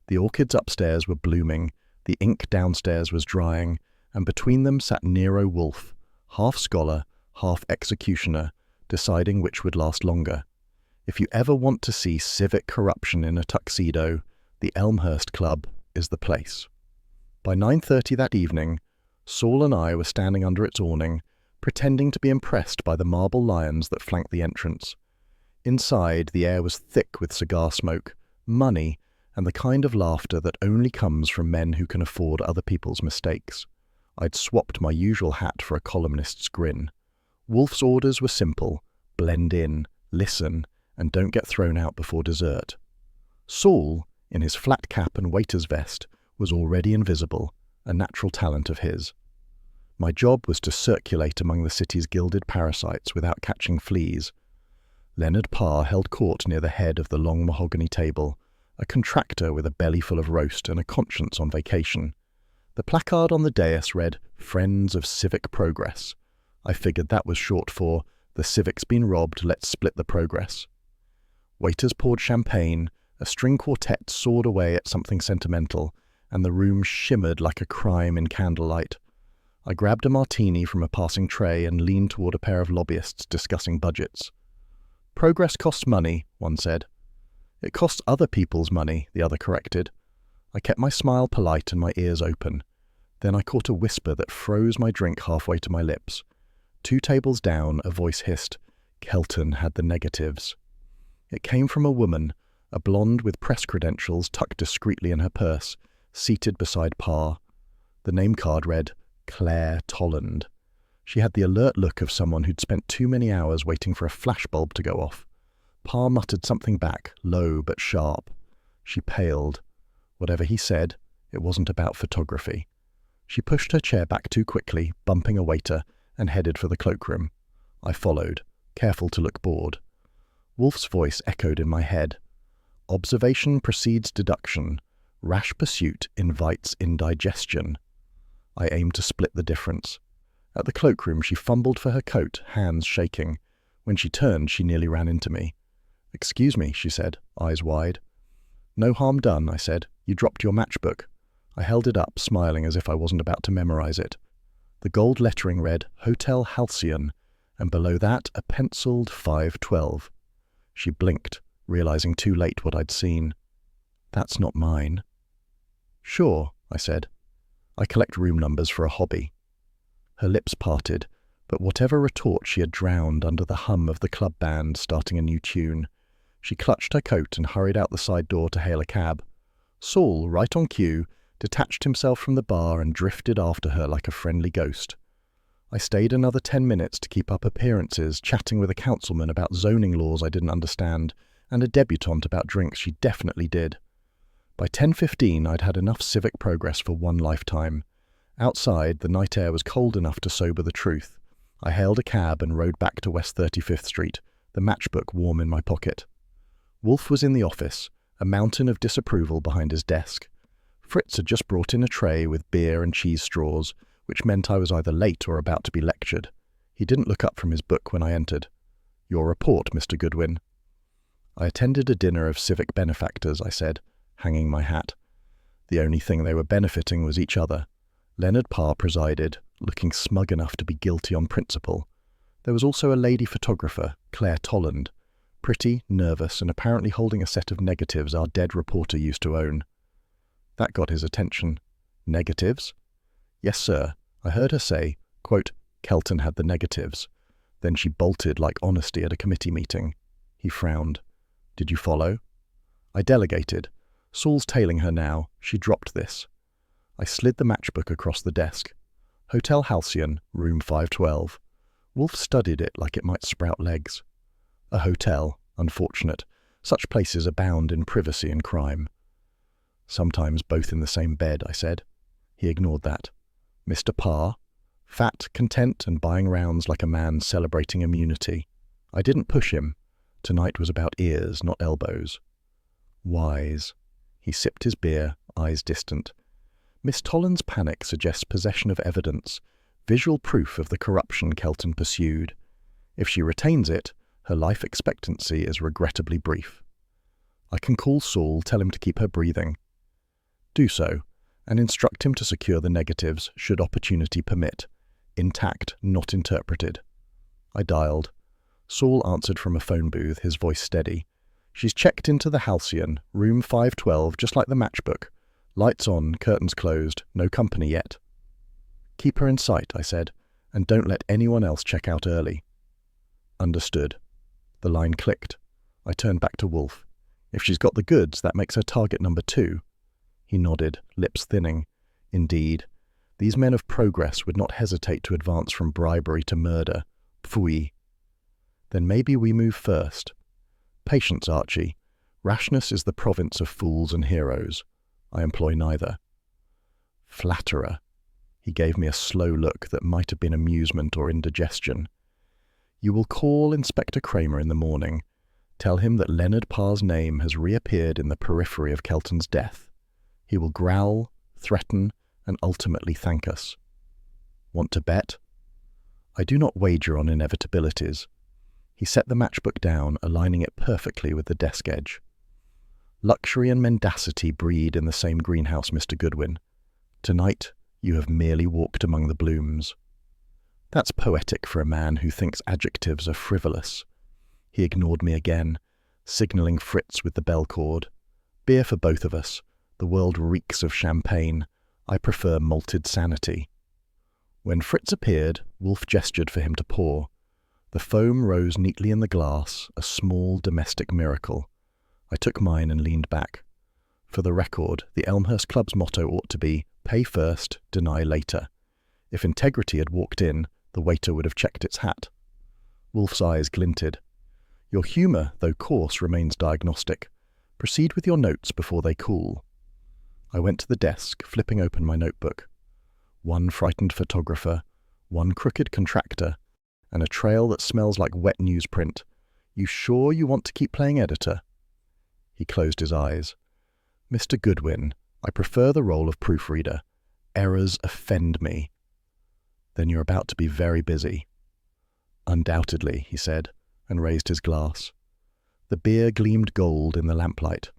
The orchids upstairs were blooming, the ink downstairs was drying, and between them sat Nero Wolfe, half scholar, half executioner, deciding which would last longer. If you ever want to see civic corruption in a tuxedo, the Elmhurst Club is the place. By 9:30 that evening, Saul and I were standing under its awning, pretending to be impressed by the marble lions that flanked the entrance. Inside, the air was thick with cigar smoke, money, and the kind of laughter that only comes from men who can afford other people's mistakes. I'd swapped my usual hat for a columnist's grin. Wolfe's orders were simple: blend in, listen, and don't get thrown out before dessert. Saul, in his flat cap and waiter's vest, was already invisible, a natural talent of his. My job was to circulate among the city's gilded parasites without catching fleas. Leonard Parr held court near the head of the long mahogany table, a contractor with a belly full of roast and a conscience on vacation. The placard on the dais read, "Friends of Civic Progress." I figured that was short for, "The civic's been robbed, let's split the progress." Waiters poured champagne, a string quartet sawed away at something sentimental, and the room shimmered like a crime in candlelight. I grabbed a martini from a passing tray and leaned toward a pair of lobbyists discussing budgets. "Progress costs money," one said. "It costs other people's money," the other corrected. I kept my smile polite and my ears open. Then I caught a whisper that froze my drink halfway to my lips. 2 tables down, a voice hissed, "Kelton had the negatives." It came from a woman, a blonde with press credentials tucked discreetly in her purse, seated beside Parr. The name card read, Claire Tolland. She had the alert look of someone who'd spent too many hours waiting for a flashbulb to go off. Parr muttered something back, low but sharp. She paled. Whatever he said, it wasn't about photography. She pushed her chair back too quickly, bumping a waiter, and headed for the cloakroom. I followed, careful to look bored. Wolfe's voice echoed in my head. "Observation precedes deduction. Rash pursuit invites indigestion." I aimed to split the difference. At the cloakroom, she fumbled for her coat, hands shaking. When she turned, she nearly ran into me. "Excuse me," she said, eyes wide. "No harm done," I said. "You dropped your matchbook." I held it up, smiling as if I wasn't about to memorize it. The gold lettering read, Hotel Halcyon, and below that a penciled 512. She blinked, realizing too late what I'd seen. "That's not mine." "Sure," I said. "I collect room numbers for a hobby." Her lips parted, but whatever retort she had drowned under the hum of the club band starting a new tune. She clutched her coat and hurried out the side door to hail a cab. Saul, right on cue, detached himself from the bar and drifted after her like a friendly ghost. I stayed another 10 minutes to keep up appearances, chatting with a councilman about zoning laws I didn't understand, and a debutante about drinks she definitely did. By 10:15 I'd had enough civic progress for one lifetime. Outside, the night air was cold enough to sober the truth. I hailed a cab and rode back to West 35th Street, the matchbook warm in my pocket. Wolfe was in the office, a mountain of disapproval behind his desk. Fritz had just brought in a tray with beer and cheese straws, which meant I was either late or about to be lectured. He didn't look up from his book when I entered. "Your report, Mr. Goodwin." "I attended a dinner of civic benefactors," I said, hanging my hat. The only thing they were benefiting was each other. Leonard Parr presided, looking smug enough to be guilty on principle. There was also a lady photographer, Claire Tolland, pretty, nervous, and apparently holding a set of negatives our dead reporter used to own. That got his attention. "Negatives?" "Yes, sir. I heard her say, quote, Kelton had the negatives. Then she bolted like honesty at a committee meeting." He frowned. "Did you follow?" "I delegated. Saul's tailing her now. She dropped this." I slid the matchbook across the desk. "Hotel Halcyon, room 512. Wolfe studied it like it might sprout legs. A hotel, unfortunate. Such places abound in privacy and crime. Sometimes both in the same bed, I said. He ignored that. Mr. Parr, fat, content, and buying rounds like a man celebrating immunity. I didn't push him. Tonight was about ears, not elbows. Wise. He sipped his beer, eyes distant. Miss Tolland's panic suggests possession of evidence, visual proof of the corruption Kelton pursued. If she retains it, her life expectancy is regrettably brief. I can call Saul, tell him to keep her breathing. Do so, and instruct him to secure the negatives should opportunity permit. Intact, not interpreted. I dialed. Saul answered from a phone booth, his voice steady. She's checked into the Halcyon, room 512, just like the matchbook. Lights on, curtains closed, no company yet. Keep her in sight, I said, and don't let anyone else check out early. Understood. The line clicked. I turned back to Wolfe. If she's got the goods, that makes her target number 2. He nodded, lips thinning. Indeed. These men of progress would not hesitate to advance from bribery to murder. Pfui. Then maybe we move first. Patience, Archie. Rashness is the province of fools and heroes. I employ neither. Flatterer. He gave me a slow look that might have been amusement or indigestion. You will call Inspector Cramer in the morning. Tell him that Leonard Parr's name has reappeared in the periphery of Kelton's death. He will growl, threaten, and ultimately thank us. Want to bet? I do not wager on inevitabilities. He set the matchbook down, aligning it perfectly with the desk edge. Luxury and mendacity breed in the same greenhouse, Mr. Goodwin. Tonight, you have merely walked among the blooms. That's poetic for a man who thinks adjectives are frivolous. He ignored me again, signalling Fritz with the bell cord. Beer for both of us. The world reeks of champagne. I prefer malted sanity. When Fritz appeared, Wolfe gestured for him to pour. The foam rose neatly in the glass, a small domestic miracle. I took mine and leaned back. For the record, the Elmhurst Club's motto ought to be, pay first, deny later. If integrity had walked in, the waiter would have checked its hat. Wolfe's eyes glinted. Your humour, though coarse, remains diagnostic. Proceed with your notes before they cool. I went to the desk, flipping open my notebook. One frightened photographer, one crooked contractor, and a trail that smells like wet newsprint. You sure you want to keep playing editor? He closed his eyes. Mr. Goodwin, I prefer the role of proofreader. Errors offend me. Then you're about to be very busy. Undoubtedly, he said, and raised his glass. The beer gleamed gold in the lamplight.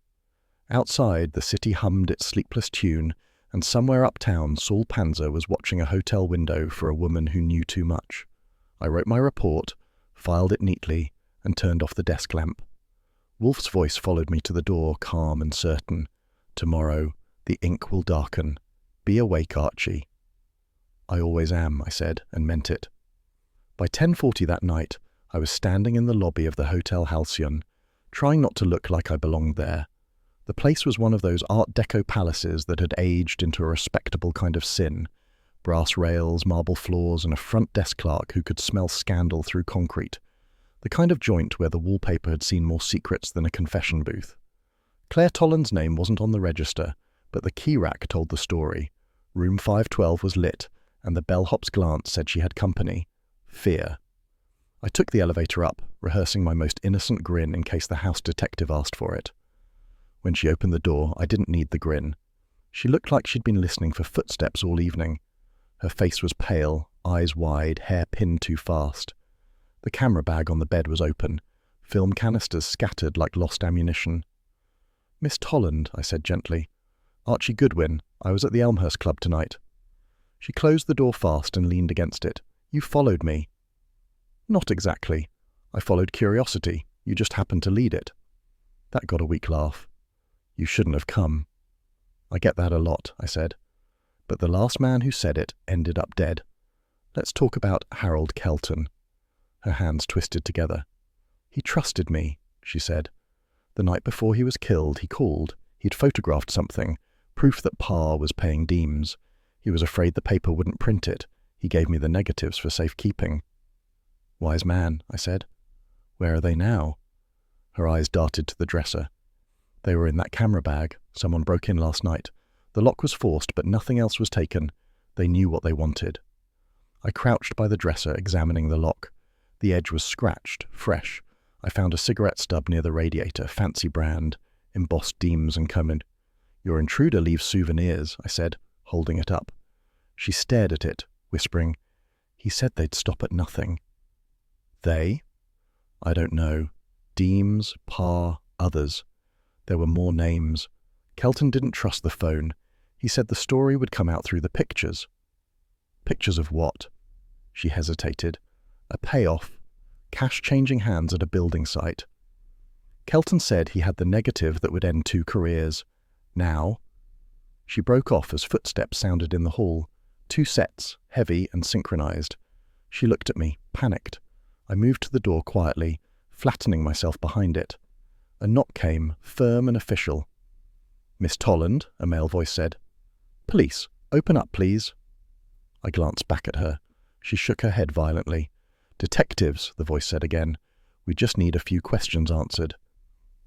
Outside, the city hummed its sleepless tune, and somewhere uptown Saul Panzer was watching a hotel window for a woman who knew too much. I wrote my report, filed it neatly, and turned off the desk lamp. Wolfe's voice followed me to the door, calm and certain. Tomorrow, the ink will darken. Be awake, Archie. I always am, I said, and meant it. By 10:40 that night, I was standing in the lobby of the Hotel Halcyon, trying not to look like I belonged there. The place was one of those Art Deco palaces that had aged into a respectable kind of sin. Brass rails, marble floors, and a front desk clerk who could smell scandal through concrete. The kind of joint where the wallpaper had seen more secrets than a confession booth. Claire Tolland's name wasn't on the register, but the key rack told the story. Room 512 was lit, and the bellhop's glance said she had company. Fear. I took the elevator up, rehearsing my most innocent grin in case the house detective asked for it. When she opened the door, I didn't need the grin. She looked like she'd been listening for footsteps all evening. Her face was pale, eyes wide, hair pinned too fast. The camera bag on the bed was open, film canisters scattered like lost ammunition. Miss Tolland, I said gently. Archie Goodwin, I was at the Elmhurst Club tonight. She closed the door fast and leaned against it. You followed me. Not exactly. I followed curiosity. You just happened to lead it. That got a weak laugh. You shouldn't have come. I get that a lot, I said. But the last man who said it ended up dead. Let's talk about Harold Kelton. Her hands twisted together. He trusted me, she said. The night before he was killed, he called. He'd photographed something, proof that Parr was paying Deems. He was afraid the paper wouldn't print it. He gave me the negatives for safekeeping. Wise man, I said. Where are they now? Her eyes darted to the dresser. They were in that camera bag. Someone broke in last night. The lock was forced, but nothing else was taken. They knew what they wanted. I crouched by the dresser, examining the lock. The edge was scratched, fresh. I found a cigarette stub near the radiator, fancy brand, embossed Deems and Cummin. "Your intruder leaves souvenirs," I said, holding it up. She stared at it, whispering, "He said they'd stop at nothing." They? I don't know. Deems, Parr, others. There were more names. Kelton didn't trust the phone. He said the story would come out through the pictures. Pictures of what? She hesitated. A payoff. Cash changing hands at a building site. Kelton said he had the negative that would end 2 careers. Now? She broke off as footsteps sounded in the hall. 2 sets, heavy and synchronized. She looked at me, panicked. I moved to the door quietly, flattening myself behind it. A knock came, firm and official. "Miss Tolland," a male voice said. "Police, open up, please." I glanced back at her. She shook her head violently. "Detectives," the voice said again. "We just need a few questions answered."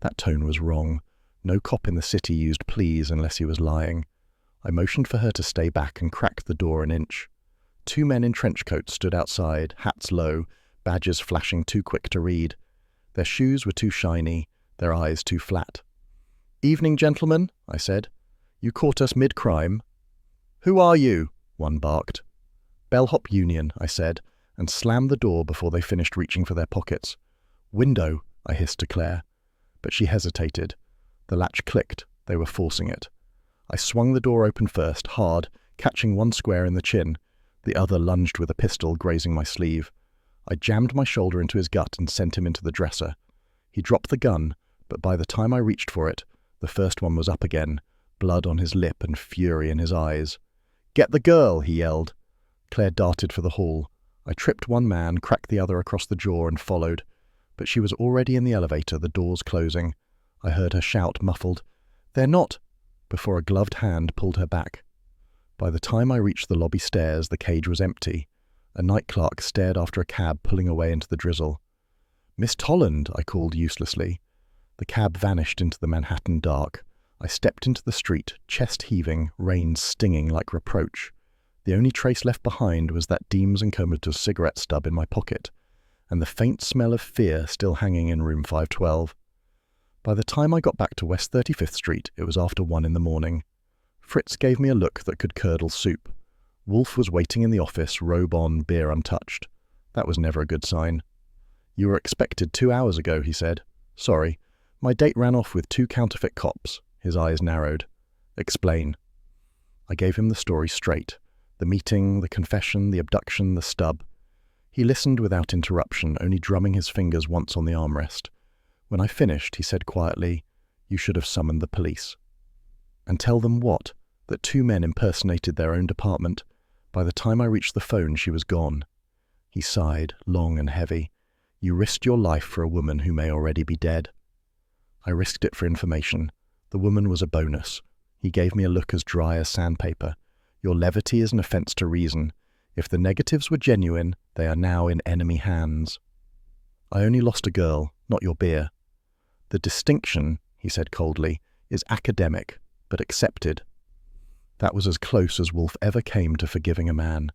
That tone was wrong. No cop in the city used please unless he was lying. I motioned for her to stay back and cracked the door an inch. 2 men in trench coats stood outside, hats low, badges flashing too quick to read. Their shoes were too shiny, their eyes too flat. "Evening, gentlemen," I said. "You caught us mid-crime." "Who are you?" one barked. "Bellhop Union," I said, and slammed the door before they finished reaching for their pockets. "Window," I hissed to Claire. But she hesitated. The latch clicked. They were forcing it. I swung the door open first, hard, catching one square in the chin. The other lunged with a pistol, grazing my sleeve. I jammed my shoulder into his gut and sent him into the dresser. He dropped the gun, but by the time I reached for it, the first one was up again, blood on his lip and fury in his eyes. "Get the girl!" he yelled. Claire darted for the hall. I tripped one man, cracked the other across the jaw, and followed. But she was already in the elevator, the doors closing. I heard her shout, muffled, "They're not," before a gloved hand pulled her back. By the time I reached the lobby stairs, the cage was empty. A night clerk stared after a cab pulling away into the drizzle. "Miss Tolland," I called uselessly. The cab vanished into the Manhattan dark. I stepped into the street, chest heaving, reins stinging like reproach. The only trace left behind was that Deems and Comator's cigarette stub in my pocket, and the faint smell of fear still hanging in room 512. By the time I got back to West 35th Street, it was after 1 in the morning. Fritz gave me a look that could curdle soup. Wolfe was waiting in the office, robe on, beer untouched. That was never a good sign. "You were expected 2 hours ago," he said. "Sorry. My date ran off with 2 counterfeit cops." His eyes narrowed. "Explain." I gave him the story straight. The meeting, the confession, the abduction, the stub. He listened without interruption, only drumming his fingers once on the armrest. When I finished, he said quietly, "You should have summoned the police." "And tell them what? That 2 men impersonated their own department. By the time I reached the phone, she was gone." He sighed, long and heavy. "You risked your life for a woman who may already be dead." I risked it for information. The woman was a bonus. He gave me a look as dry as sandpaper. "Your levity is an offence to reason. If the negatives were genuine, they are now in enemy hands." "I only lost a girl, not your beer." "The distinction," he said coldly, "is academic, but accepted." That was as close as Wolfe ever came to forgiving a man.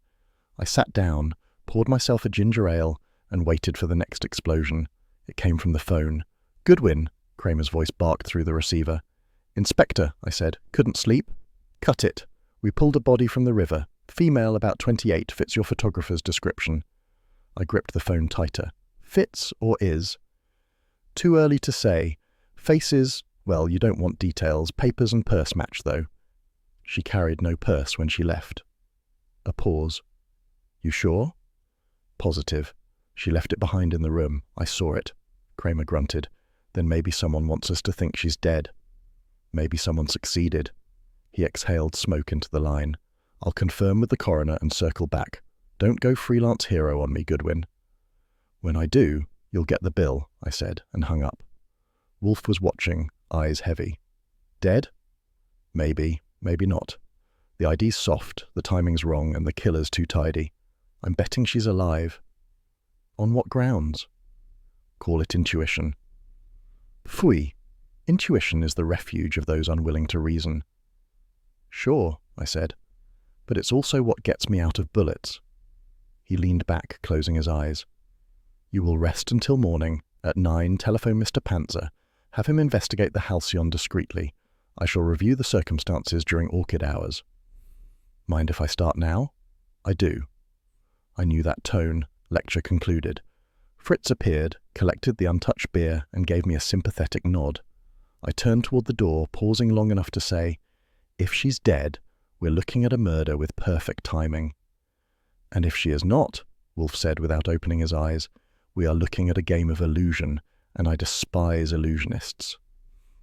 I sat down, poured myself a ginger ale, and waited for the next explosion. It came from the phone. "Goodwin," Cramer's voice barked through the receiver. "Inspector," I said. "Couldn't sleep?" "Cut it. We pulled a body from the river. Female, about 28, fits your photographer's description." I gripped the phone tighter. "Fits or is?" "Too early to say. Faces, well, you don't want details. Papers and purse match, though." She carried no purse when she left. A pause. "You sure?" "Positive. She left it behind in the room. I saw it." Cramer grunted. "Then maybe someone wants us to think she's dead. Maybe someone succeeded." He exhaled smoke into the line. "I'll confirm with the coroner and circle back. Don't go freelance hero on me, Goodwin." "When I do, you'll get the bill," I said, and hung up. Wolfe was watching, eyes heavy. "Dead? Maybe, maybe not. The ID's soft, the timing's wrong, and the killer's too tidy. I'm betting she's alive." "On what grounds?" "Call it intuition." "Phooey. Intuition is the refuge of those unwilling to reason. Sure, I said, but it's also what gets me out of bullets. He leaned back, closing his eyes. You will rest until morning. At 9, telephone Mr. Panzer. Have him investigate the halcyon discreetly. I shall review the circumstances during orchid hours. Mind if I start now? I do. I knew that tone. Lecture concluded. Fritz appeared, collected the untouched beer, and gave me a sympathetic nod. I turned toward the door, pausing long enough to say, if she's dead, we're looking at a murder with perfect timing. And if she is not, Wolfe said without opening his eyes, we are looking at a game of illusion, and I despise illusionists.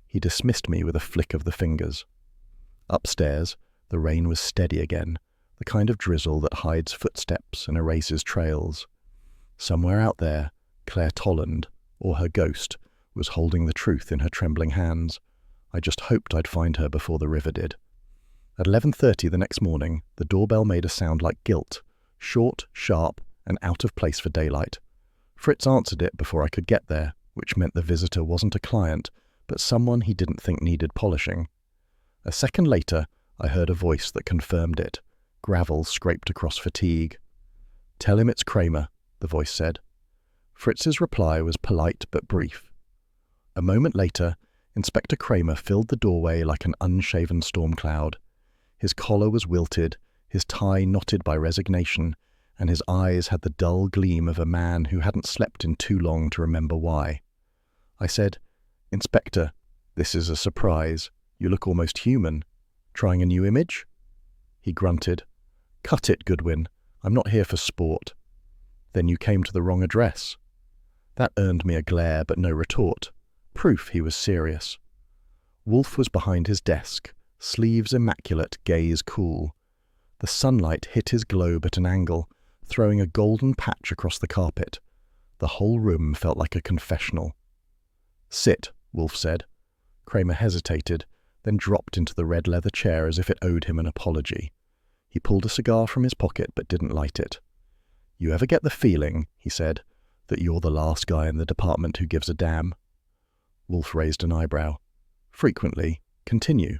He dismissed me with a flick of the fingers. Upstairs, the rain was steady again, the kind of drizzle that hides footsteps and erases trails. Somewhere out there, Claire Tolland, or her ghost, was holding the truth in her trembling hands. I just hoped I'd find her before the river did. At 11:30 the next morning, the doorbell made a sound like guilt, short, sharp, and out of place for daylight. Fritz answered it before I could get there, which meant the visitor wasn't a client, but someone he didn't think needed polishing. A second later, I heard a voice that confirmed it. Gravel scraped across fatigue. Tell him it's Cramer, the voice said. Fritz's reply was polite but brief. A moment later, Inspector Cramer filled the doorway like an unshaven storm cloud. His collar was wilted, his tie knotted by resignation, and his eyes had the dull gleam of a man who hadn't slept in too long to remember why. I said, Inspector, this is a surprise. You look almost human. Trying a new image? He grunted. Cut it, Goodwin. I'm not here for sport. Then you came to the wrong address. That earned me a glare but no retort. Proof he was serious. Wolfe was behind his desk, sleeves immaculate, gaze cool. The sunlight hit his globe at an angle, throwing a golden patch across the carpet. The whole room felt like a confessional. Sit, Wolfe said. Cramer hesitated, then dropped into the red leather chair as if it owed him an apology. He pulled a cigar from his pocket but didn't light it. You ever get the feeling, he said, that you're the last guy in the department who gives a damn? Wolfe raised an eyebrow. Frequently. Continue.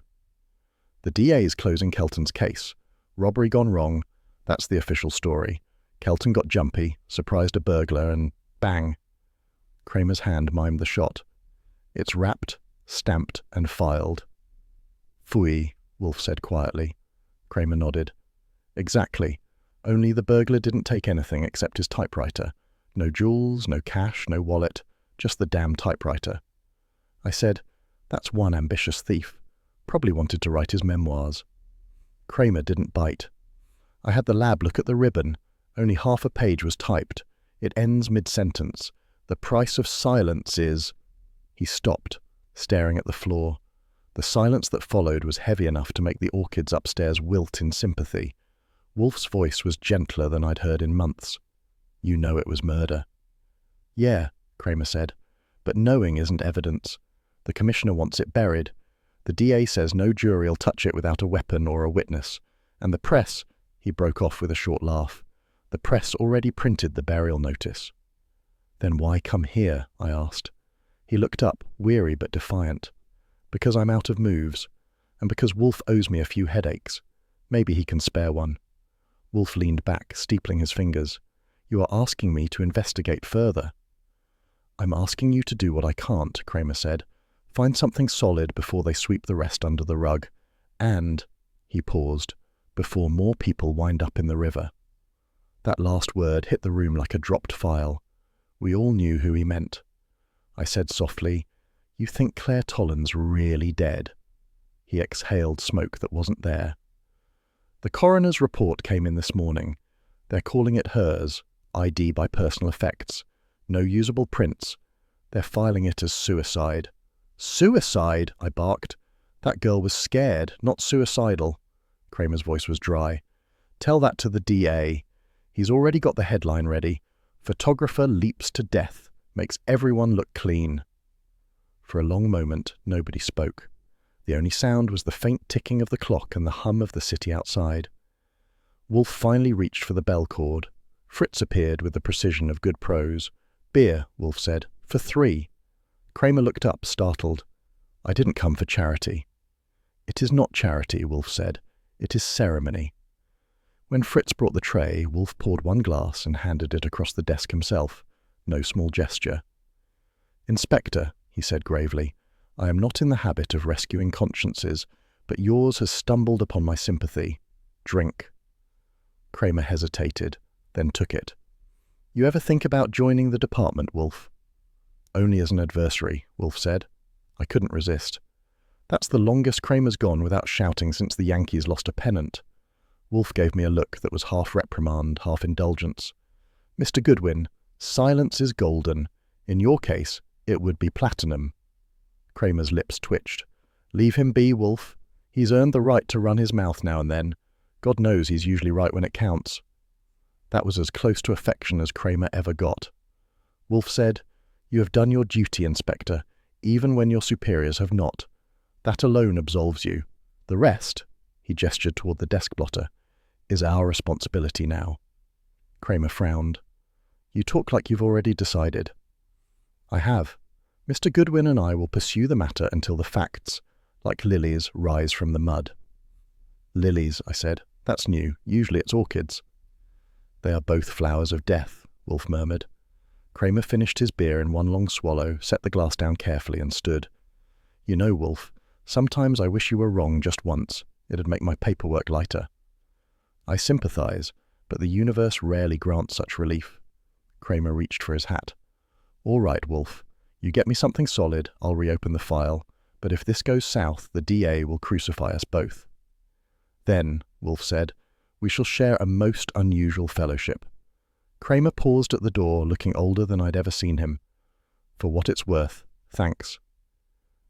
The DA's closing Kelton's case. Robbery gone wrong. That's the official story. Kelton got jumpy, surprised a burglar, and bang. Cramer's hand mimed the shot. It's wrapped, stamped, and filed. Phooey, Wolfe said quietly. Cramer nodded. Exactly. Only the burglar didn't take anything except his typewriter. No jewels, no cash, no wallet, just the damn typewriter. I said, that's one ambitious thief. Probably wanted to write his memoirs. Cramer didn't bite. I had the lab look at the ribbon. Only half a page was typed. It ends mid-sentence. The price of silence is... He stopped, staring at the floor. The silence that followed was heavy enough to make the orchids upstairs wilt in sympathy. Wolfe's voice was gentler than I'd heard in months. You know it was murder. Yeah, Cramer said, but knowing isn't evidence. The commissioner wants it buried. The DA says no jury'll touch it without a weapon or a witness. And the press, he broke off with a short laugh. The press already printed the burial notice. Then why come here? I asked. He looked up, weary but defiant. Because I'm out of moves, and because Wolfe owes me a few headaches. Maybe he can spare one. Wolfe leaned back, steepling his fingers. You are asking me to investigate further. I'm asking you to do what I can't, Cramer said. Find something solid before they sweep the rest under the rug. And, he paused, before more people wind up in the river. That last word hit the room like a dropped file. We all knew who he meant. I said softly, You think Claire Tolland's really dead? He exhaled smoke that wasn't there. The coroner's report came in this morning. They're calling it hers, ID by personal effects. No usable prints. They're filing it as suicide. Suicide, I barked. That girl was scared, not suicidal. Cramer's voice was dry. Tell that to the DA. He's already got the headline ready. Photographer leaps to death, makes everyone look clean. For a long moment, nobody spoke. The only sound was the faint ticking of the clock and the hum of the city outside. Wolfe finally reached for the bell cord. Fritz appeared with the precision of good prose. Beer, Wolfe said, for 3. Cramer looked up, startled. I didn't come for charity. It is not charity, Wolfe said. It is ceremony. When Fritz brought the tray, Wolfe poured one glass and handed it across the desk himself. No small gesture. Inspector, he said gravely, I am not in the habit of rescuing consciences, but yours has stumbled upon my sympathy. Drink. Cramer hesitated, then took it. You ever think about joining the department, Wolfe? Only as an adversary, Wolfe said. I couldn't resist. That's the longest Cramer's gone without shouting since the Yankees lost a pennant. Wolfe gave me a look that was half reprimand, half indulgence. Mr. Goodwin, silence is golden. In your case, it would be platinum. Cramer's lips twitched. Leave him be, Wolfe. He's earned the right to run his mouth now and then. God knows he's usually right when it counts. That was as close to affection as Cramer ever got. Wolfe said, You have done your duty, Inspector, even when your superiors have not. That alone absolves you. The rest, he gestured toward the desk blotter, is our responsibility now. Cramer frowned. You talk like you've already decided. I have. Mr. Goodwin and I will pursue the matter until the facts, like lilies, rise from the mud. Lilies, I said. That's new. Usually it's orchids. They are both flowers of death, Wolfe murmured. Cramer finished his beer in one long swallow, set the glass down carefully, and stood. You know, Wolfe, sometimes I wish you were wrong just once. It'd make my paperwork lighter. I sympathize, but the universe rarely grants such relief. Cramer reached for his hat. All right, Wolfe. You get me something solid, I'll reopen the file, but if this goes south, the DA will crucify us both. Then, Wolfe said, we shall share a most unusual fellowship. Cramer paused at the door, looking older than I'd ever seen him. For what it's worth, thanks.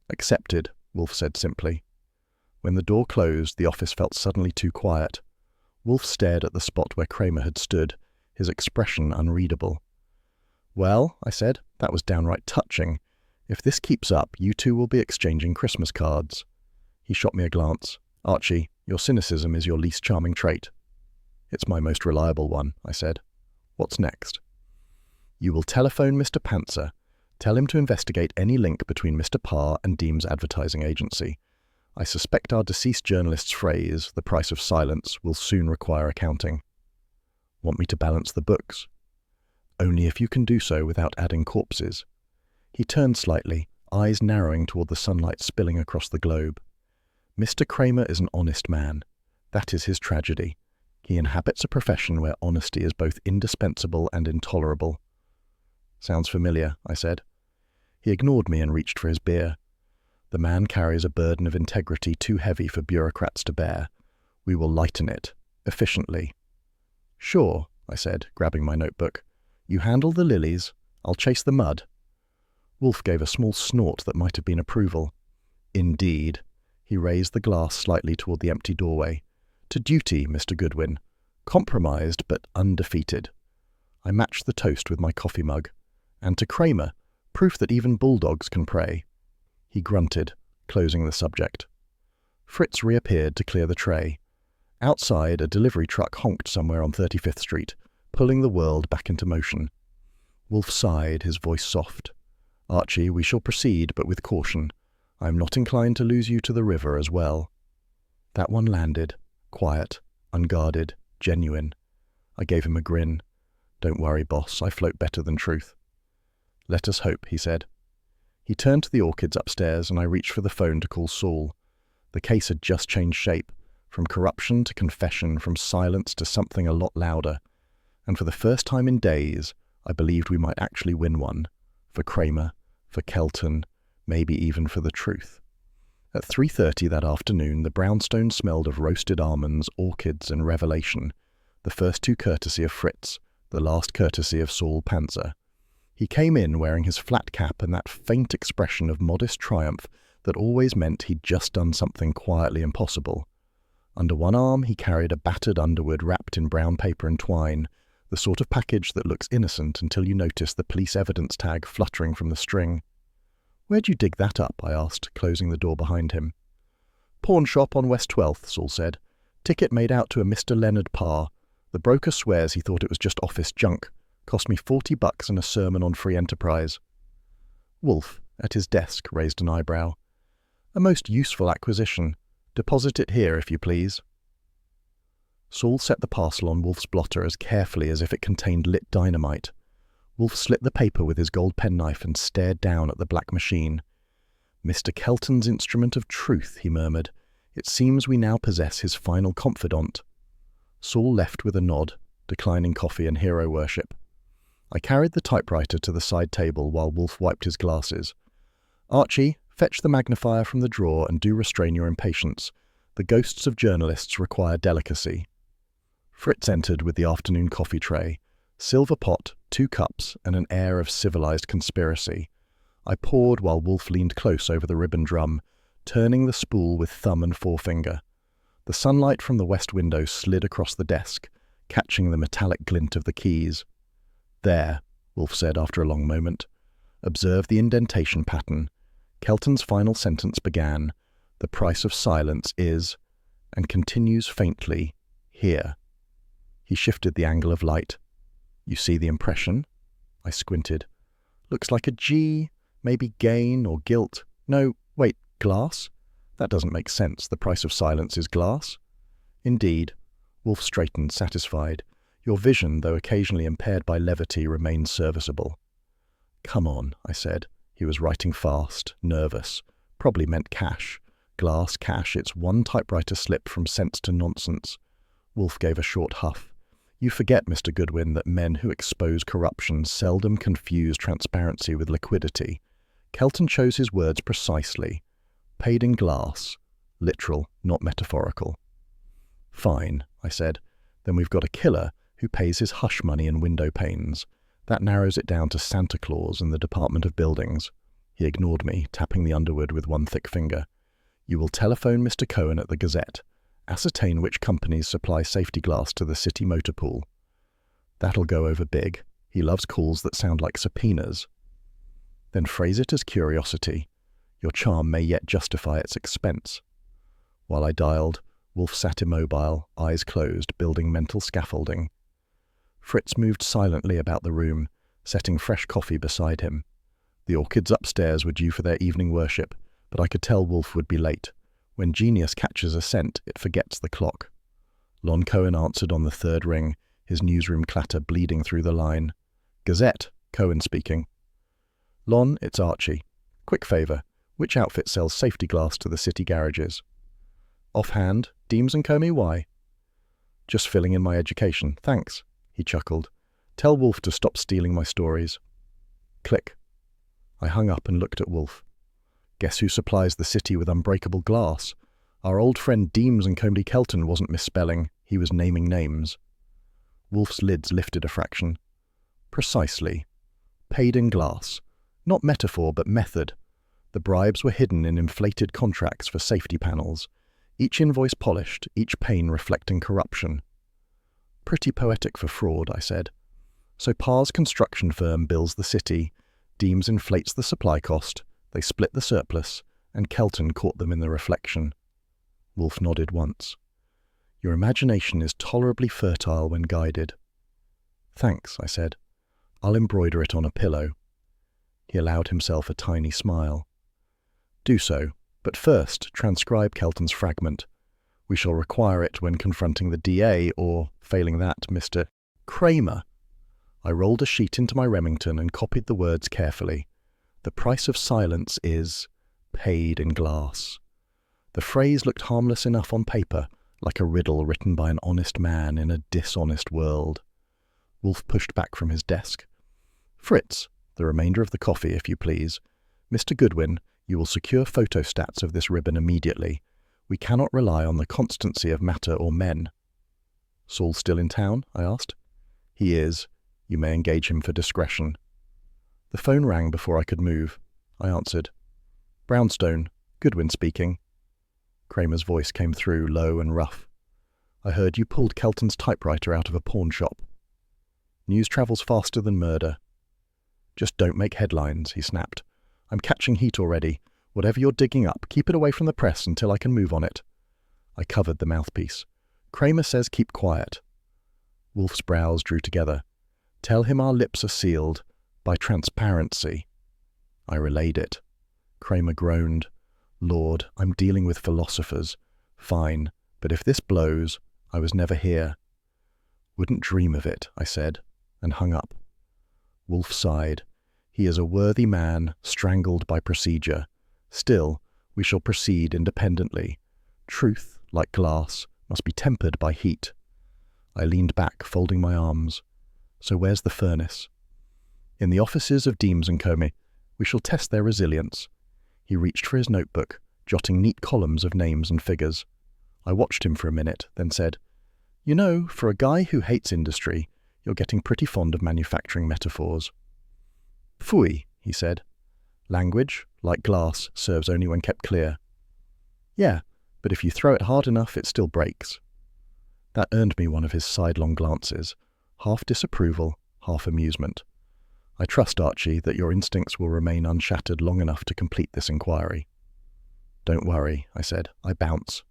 Accepted, Wolfe said simply. When the door closed, the office felt suddenly too quiet. Wolfe stared at the spot where Cramer had stood, his expression unreadable. Well, I said, that was downright touching. If this keeps up, you two will be exchanging Christmas cards. He shot me a glance. Archie, your cynicism is your least charming trait. It's my most reliable one, I said. What's next? You will telephone Mr. Pantzer. Tell him to investigate any link between Mr. Parr and Deem's advertising agency. I suspect our deceased journalist's phrase, the price of silence, will soon require accounting. Want me to balance the books? Only if you can do so without adding corpses. He turned slightly, eyes narrowing toward the sunlight spilling across the globe. Mr. Cramer is an honest man. That is his tragedy. He inhabits a profession where honesty is both indispensable and intolerable. Sounds familiar, I said. He ignored me and reached for his beer. The man carries a burden of integrity too heavy for bureaucrats to bear. We will lighten it, efficiently. Sure, I said, grabbing my notebook. You handle the lilies, I'll chase the mud. Wolfe gave a small snort that might have been approval. Indeed. He raised the glass slightly toward the empty doorway. To duty, Mr. Goodwin. Compromised, but undefeated. I matched the toast with my coffee mug. And to Cramer, proof that even bulldogs can pray. He grunted, closing the subject. Fritz reappeared to clear the tray. Outside, a delivery truck honked somewhere on 35th Street, pulling the world back into motion. Wolfe sighed, his voice soft. Archie, we shall proceed, but with caution. I am not inclined to lose you to the river as well. That one landed, quiet, unguarded, genuine. I gave him a grin. Don't worry, boss, I float better than truth. Let us hope, he said. He turned to the orchids upstairs, and I reached for the phone to call Saul. The case had just changed shape, from corruption to confession, from silence to something a lot louder. And for the first time in days, I believed we might actually win one. For Cramer, for Kelton, maybe even for the truth. At 3:30 that afternoon, the brownstone smelled of roasted almonds, orchids, and revelation, the first two courtesy of Fritz, the last courtesy of Saul Pantzer. He came in wearing his flat cap and that faint expression of modest triumph that always meant he'd just done something quietly impossible. Under one arm, he carried a battered Underwood wrapped in brown paper and twine, the sort of package that looks innocent until you notice the police evidence tag fluttering from the string. Where'd you dig that up? I asked, closing the door behind him. Pawn shop on West 12th, Saul said. Ticket made out to a Mr. Leonard Parr. The broker swears he thought it was just office junk. Cost me $40 and a sermon on free enterprise. Wolfe, at his desk, raised an eyebrow. A most useful acquisition. Deposit it here, if you please. Saul set the parcel on Wolfe's blotter as carefully as if it contained lit dynamite. Wolfe slit the paper with his gold penknife and stared down at the black machine. "Mr. Kelton's instrument of truth," he murmured. "It seems we now possess his final confidant." Saul left with a nod, declining coffee and hero worship. I carried the typewriter to the side table while Wolfe wiped his glasses. "Archie, fetch the magnifier from the drawer and do restrain your impatience. The ghosts of journalists require delicacy." Fritz entered with the afternoon coffee tray, silver pot, 2 cups, and an air of civilized conspiracy. I poured while Wolfe leaned close over the ribbon drum, turning the spool with thumb and forefinger. The sunlight from the west window slid across the desk, catching the metallic glint of the keys. "There," Wolfe said after a long moment. "Observe the indentation pattern. Kelton's final sentence began, 'The price of silence is,' and continues faintly, 'here.'" He shifted the angle of light. "You see the impression?" I squinted. "Looks like a G, maybe gain or gilt. No, wait, glass? That doesn't make sense. The price of silence is glass." "Indeed." Wolfe straightened, satisfied. "Your vision, though occasionally impaired by levity, remains serviceable." "Come on," I said. He was writing fast, nervous. Probably meant cash. Glass, cash, it's one typewriter slip from sense to nonsense. Wolfe gave a short huff. "You forget, Mr. Goodwin, that men who expose corruption seldom confuse transparency with liquidity. Kelton chose his words precisely. Paid in glass. Literal, not metaphorical." "Fine," I said. "Then we've got a killer who pays his hush money in window panes. That narrows it down to Santa Claus and the Department of Buildings." He ignored me, tapping the underwood with one thick finger. "You will telephone Mr. Cohen at the Gazette. Ascertain which companies supply safety glass to the city motor pool." "That'll go over big. He loves calls that sound like subpoenas." "Then phrase it as curiosity. Your charm may yet justify its expense." While I dialed, Wolfe sat immobile, eyes closed, building mental scaffolding. Fritz moved silently about the room, setting fresh coffee beside him. The orchids upstairs were due for their evening worship, but I could tell Wolfe would be late. When genius catches a scent, it forgets the clock. Lon Cohen answered on the third ring, his newsroom clatter bleeding through the line. "Gazette," Cohen speaking. "Lon, it's Archie. Quick favour, which outfit sells safety glass to the city garages?" "Offhand, Deems and Comey, why?" "Just filling in my education, thanks," he chuckled. "Tell Wolfe to stop stealing my stories." Click. I hung up and looked at Wolfe. Guess who supplies the city with unbreakable glass? Our old friend Deems and Comey Kelton wasn't misspelling, he was naming names. Wolfe's lids lifted a fraction. "Precisely. Paid in glass. Not metaphor, but method. The bribes were hidden in inflated contracts for safety panels, each invoice polished, each pane reflecting corruption." "Pretty poetic for fraud," I said. "So Parr's construction firm bills the city, Deems inflates the supply cost, they split the surplus, and Kelton caught them in the reflection." Wolfe nodded once. "Your imagination is tolerably fertile when guided." "Thanks," I said. "I'll embroider it on a pillow." He allowed himself a tiny smile. "Do so, but first transcribe Kelton's fragment. We shall require it when confronting the DA or, failing that, Mr. Cramer." I rolled a sheet into my Remington and copied the words carefully. "The price of silence is paid in glass." The phrase looked harmless enough on paper, like a riddle written by an honest man in a dishonest world. Wolfe pushed back from his desk. "Fritz, the remainder of the coffee, if you please. Mr. Goodwin, you will secure photostats of this ribbon immediately. We cannot rely on the constancy of matter or men." "Saul still in town?" I asked. "He is. You may engage him for discretion." The phone rang before I could move. I answered. "Brownstone, Goodwin speaking." Cramer's voice came through, low and rough. "I heard you pulled Kelton's typewriter out of a pawn shop." "News travels faster than murder." "Just don't make headlines," he snapped. "I'm catching heat already. Whatever you're digging up, keep it away from the press until I can move on it." I covered the mouthpiece. "Cramer says keep quiet." Wolfe's brows drew together. "Tell him our lips are sealed by transparency." I relayed it. Cramer groaned. Lord, I'm dealing with philosophers. Fine, but if this blows, I was never here. Wouldn't dream of it, I said, and hung up. Wolfe sighed. He is a worthy man, strangled by procedure. Still, we shall proceed independently. Truth, like glass, must be tempered by heat. I leaned back, folding my arms. So where's the furnace? In the offices of Deems and Cramer. We shall test their resilience. He reached for his notebook, jotting neat columns of names and figures. I watched him for a minute, then said, "You know, for a guy who hates industry, you're getting pretty fond of manufacturing metaphors." "Phooey," he said. "Language, like glass, serves only when kept clear." "Yeah, but if you throw it hard enough, it still breaks." That earned me one of his sidelong glances, half disapproval, half amusement. "I trust, Archie, that your instincts will remain unshattered long enough to complete this inquiry." "Don't worry," I said. "I bounce."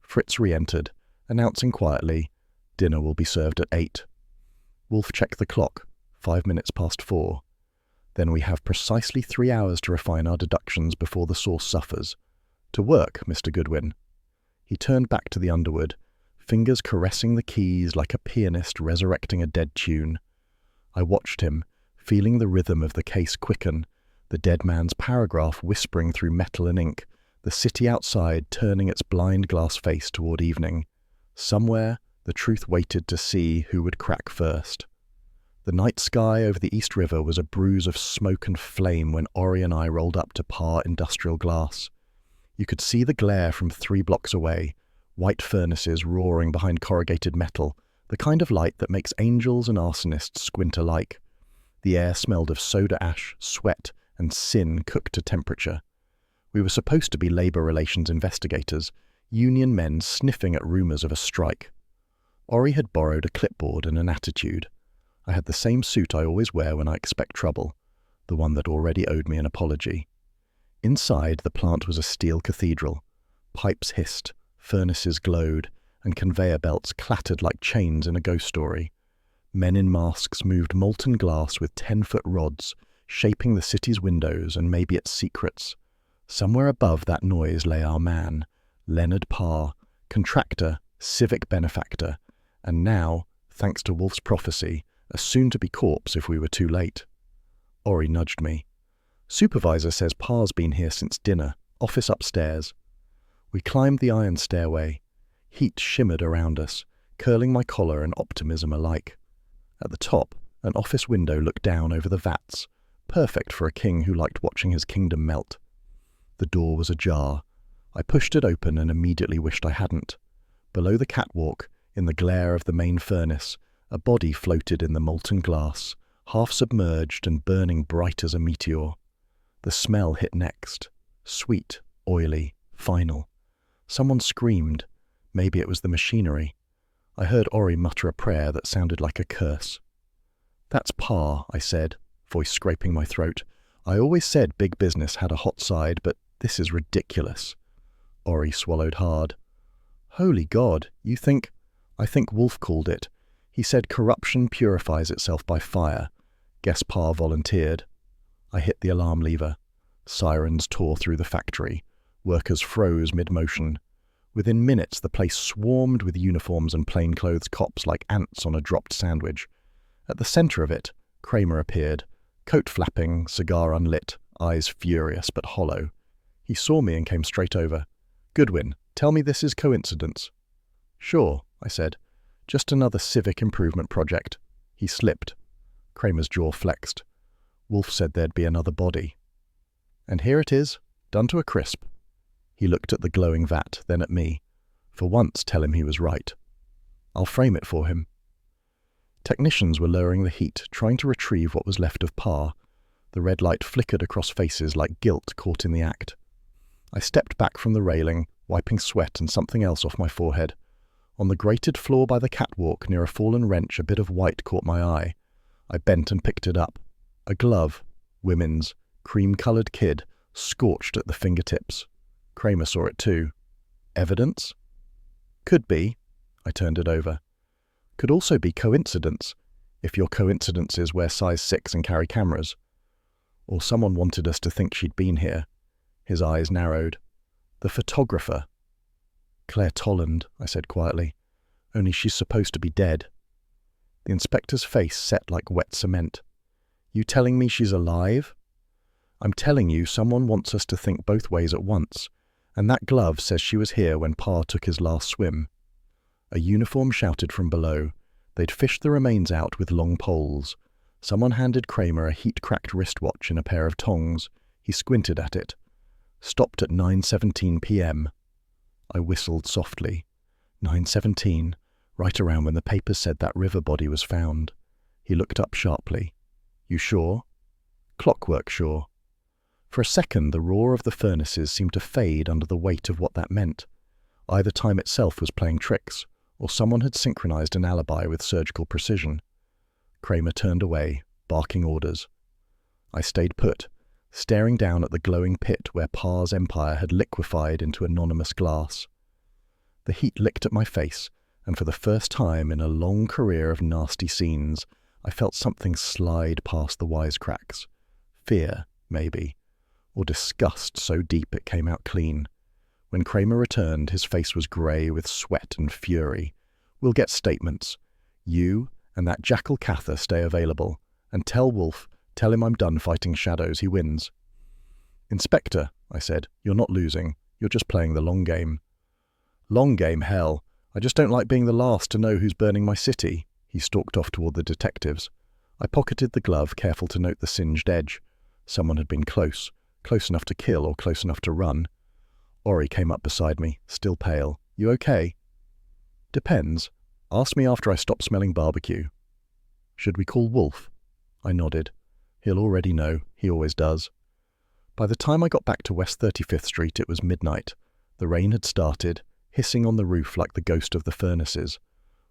Fritz re-entered, announcing quietly, "Dinner will be served at 8. Wolfe checked the clock, 5 minutes past 4. Then we have precisely 3 hours to refine our deductions before the sauce suffers. To work, Mr. Goodwin. He turned back to the underwood, fingers caressing the keys like a pianist resurrecting a dead tune. I watched him, feeling the rhythm of the case quicken, the dead man's paragraph whispering through metal and ink, the city outside turning its blind glass face toward evening. Somewhere, the truth waited to see who would crack first. The night sky over the East River was a bruise of smoke and flame when Ori and I rolled up to Par Industrial Glass. You could see the glare from 3 blocks away, white furnaces roaring behind corrugated metal, the kind of light that makes angels and arsonists squint alike. The air smelled of soda ash, sweat, and sin cooked to temperature. We were supposed to be labor relations investigators, union men sniffing at rumors of a strike. Ori had borrowed a clipboard and an attitude. I had the same suit I always wear when I expect trouble, the one that already owed me an apology. Inside, the plant was a steel cathedral. Pipes hissed, furnaces glowed, and conveyor belts clattered like chains in a ghost story. Men in masks moved molten glass with 10-foot rods, shaping the city's windows and maybe its secrets. Somewhere above that noise lay our man, Leonard Parr, contractor, civic benefactor, and now, thanks to Wolfe's prophecy, a soon-to-be corpse if we were too late. Ori nudged me. "Supervisor says Parr's been here since dinner. Office upstairs." We climbed the iron stairway. Heat shimmered around us, curling my collar and optimism alike. At the top, an office window looked down over the vats, perfect for a king who liked watching his kingdom melt. The door was ajar. I pushed it open and immediately wished I hadn't. Below the catwalk, in the glare of the main furnace, a body floated in the molten glass, half submerged and burning bright as a meteor. The smell hit next. Sweet, oily, final. Someone screamed. Maybe it was the machinery. I heard Ori mutter a prayer that sounded like a curse. "That's Parr," I said, voice scraping my throat. "I always said big business had a hot side, but this is ridiculous." Ori swallowed hard. "Holy God, you think—" "I think Wolfe called it. He said corruption purifies itself by fire. Guess Parr volunteered." I hit the alarm lever. Sirens tore through the factory. Workers froze mid-motion. Within minutes, the place swarmed with uniforms and plainclothes cops like ants on a dropped sandwich. At the center of it, Cramer appeared, coat flapping, cigar unlit, eyes furious but hollow. He saw me and came straight over. "Goodwin, tell me this is coincidence." "Sure," I said. "Just another civic improvement project." He slipped. Cramer's jaw flexed. "Wolfe said there'd be another body." "And here it is, done to a crisp." He looked at the glowing vat, then at me. For once, tell him he was right. "I'll frame it for him." Technicians were lowering the heat, trying to retrieve what was left of Parr. The red light flickered across faces like guilt caught in the act. I stepped back from the railing, wiping sweat and something else off my forehead. On the grated floor by the catwalk near a fallen wrench, a bit of white caught my eye. I bent and picked it up. A glove, women's, cream-coloured kid, scorched at the fingertips. Cramer saw it too. Evidence? Could be. I turned it over. Could also be coincidence, if your coincidences wear size 6 and carry cameras. Or someone wanted us to think she'd been here. His eyes narrowed. "The photographer." "Claire Tolland," I said quietly. "Only she's supposed to be dead." The inspector's face set like wet cement. "You telling me she's alive?" "I'm telling you someone wants us to think both ways at once, and that glove says she was here when Pa took his last swim." A uniform shouted from below. They'd fished the remains out with long poles. Someone handed Cramer a heat-cracked wristwatch in a pair of tongs. He squinted at it. "Stopped at 9:17 p.m. I whistled softly. 9:17, right around when the papers said that river body was found. He looked up sharply. "You sure?" "Clockwork sure." For a second, the roar of the furnaces seemed to fade under the weight of what that meant. Either time itself was playing tricks, or someone had synchronized an alibi with surgical precision. Cramer turned away, barking orders. I stayed put, staring down at the glowing pit where Pa's empire had liquefied into anonymous glass. The heat licked at my face, and for the first time in a long career of nasty scenes, I felt something slide past the wisecracks. Fear, maybe, or disgust so deep it came out clean. When Cramer returned, his face was grey with sweat and fury. "We'll get statements. You and that jackal Cather stay available, and tell Wolfe, tell him I'm done fighting shadows, he wins." "Inspector," I said, "you're not losing. You're just playing the long game." "Long game, hell. I just don't like being the last to know who's burning my city." He stalked off toward the detectives. I pocketed the glove, careful to note the singed edge. Someone had been close enough to kill or close enough to run. Ori came up beside me, still pale. "You okay?" "Depends. Ask me after I stop smelling barbecue." "Should we call Wolfe?" I nodded. "He'll already know. He always does." By the time I got back to West 35th Street, it was midnight. The rain had started, hissing on the roof like the ghost of the furnaces.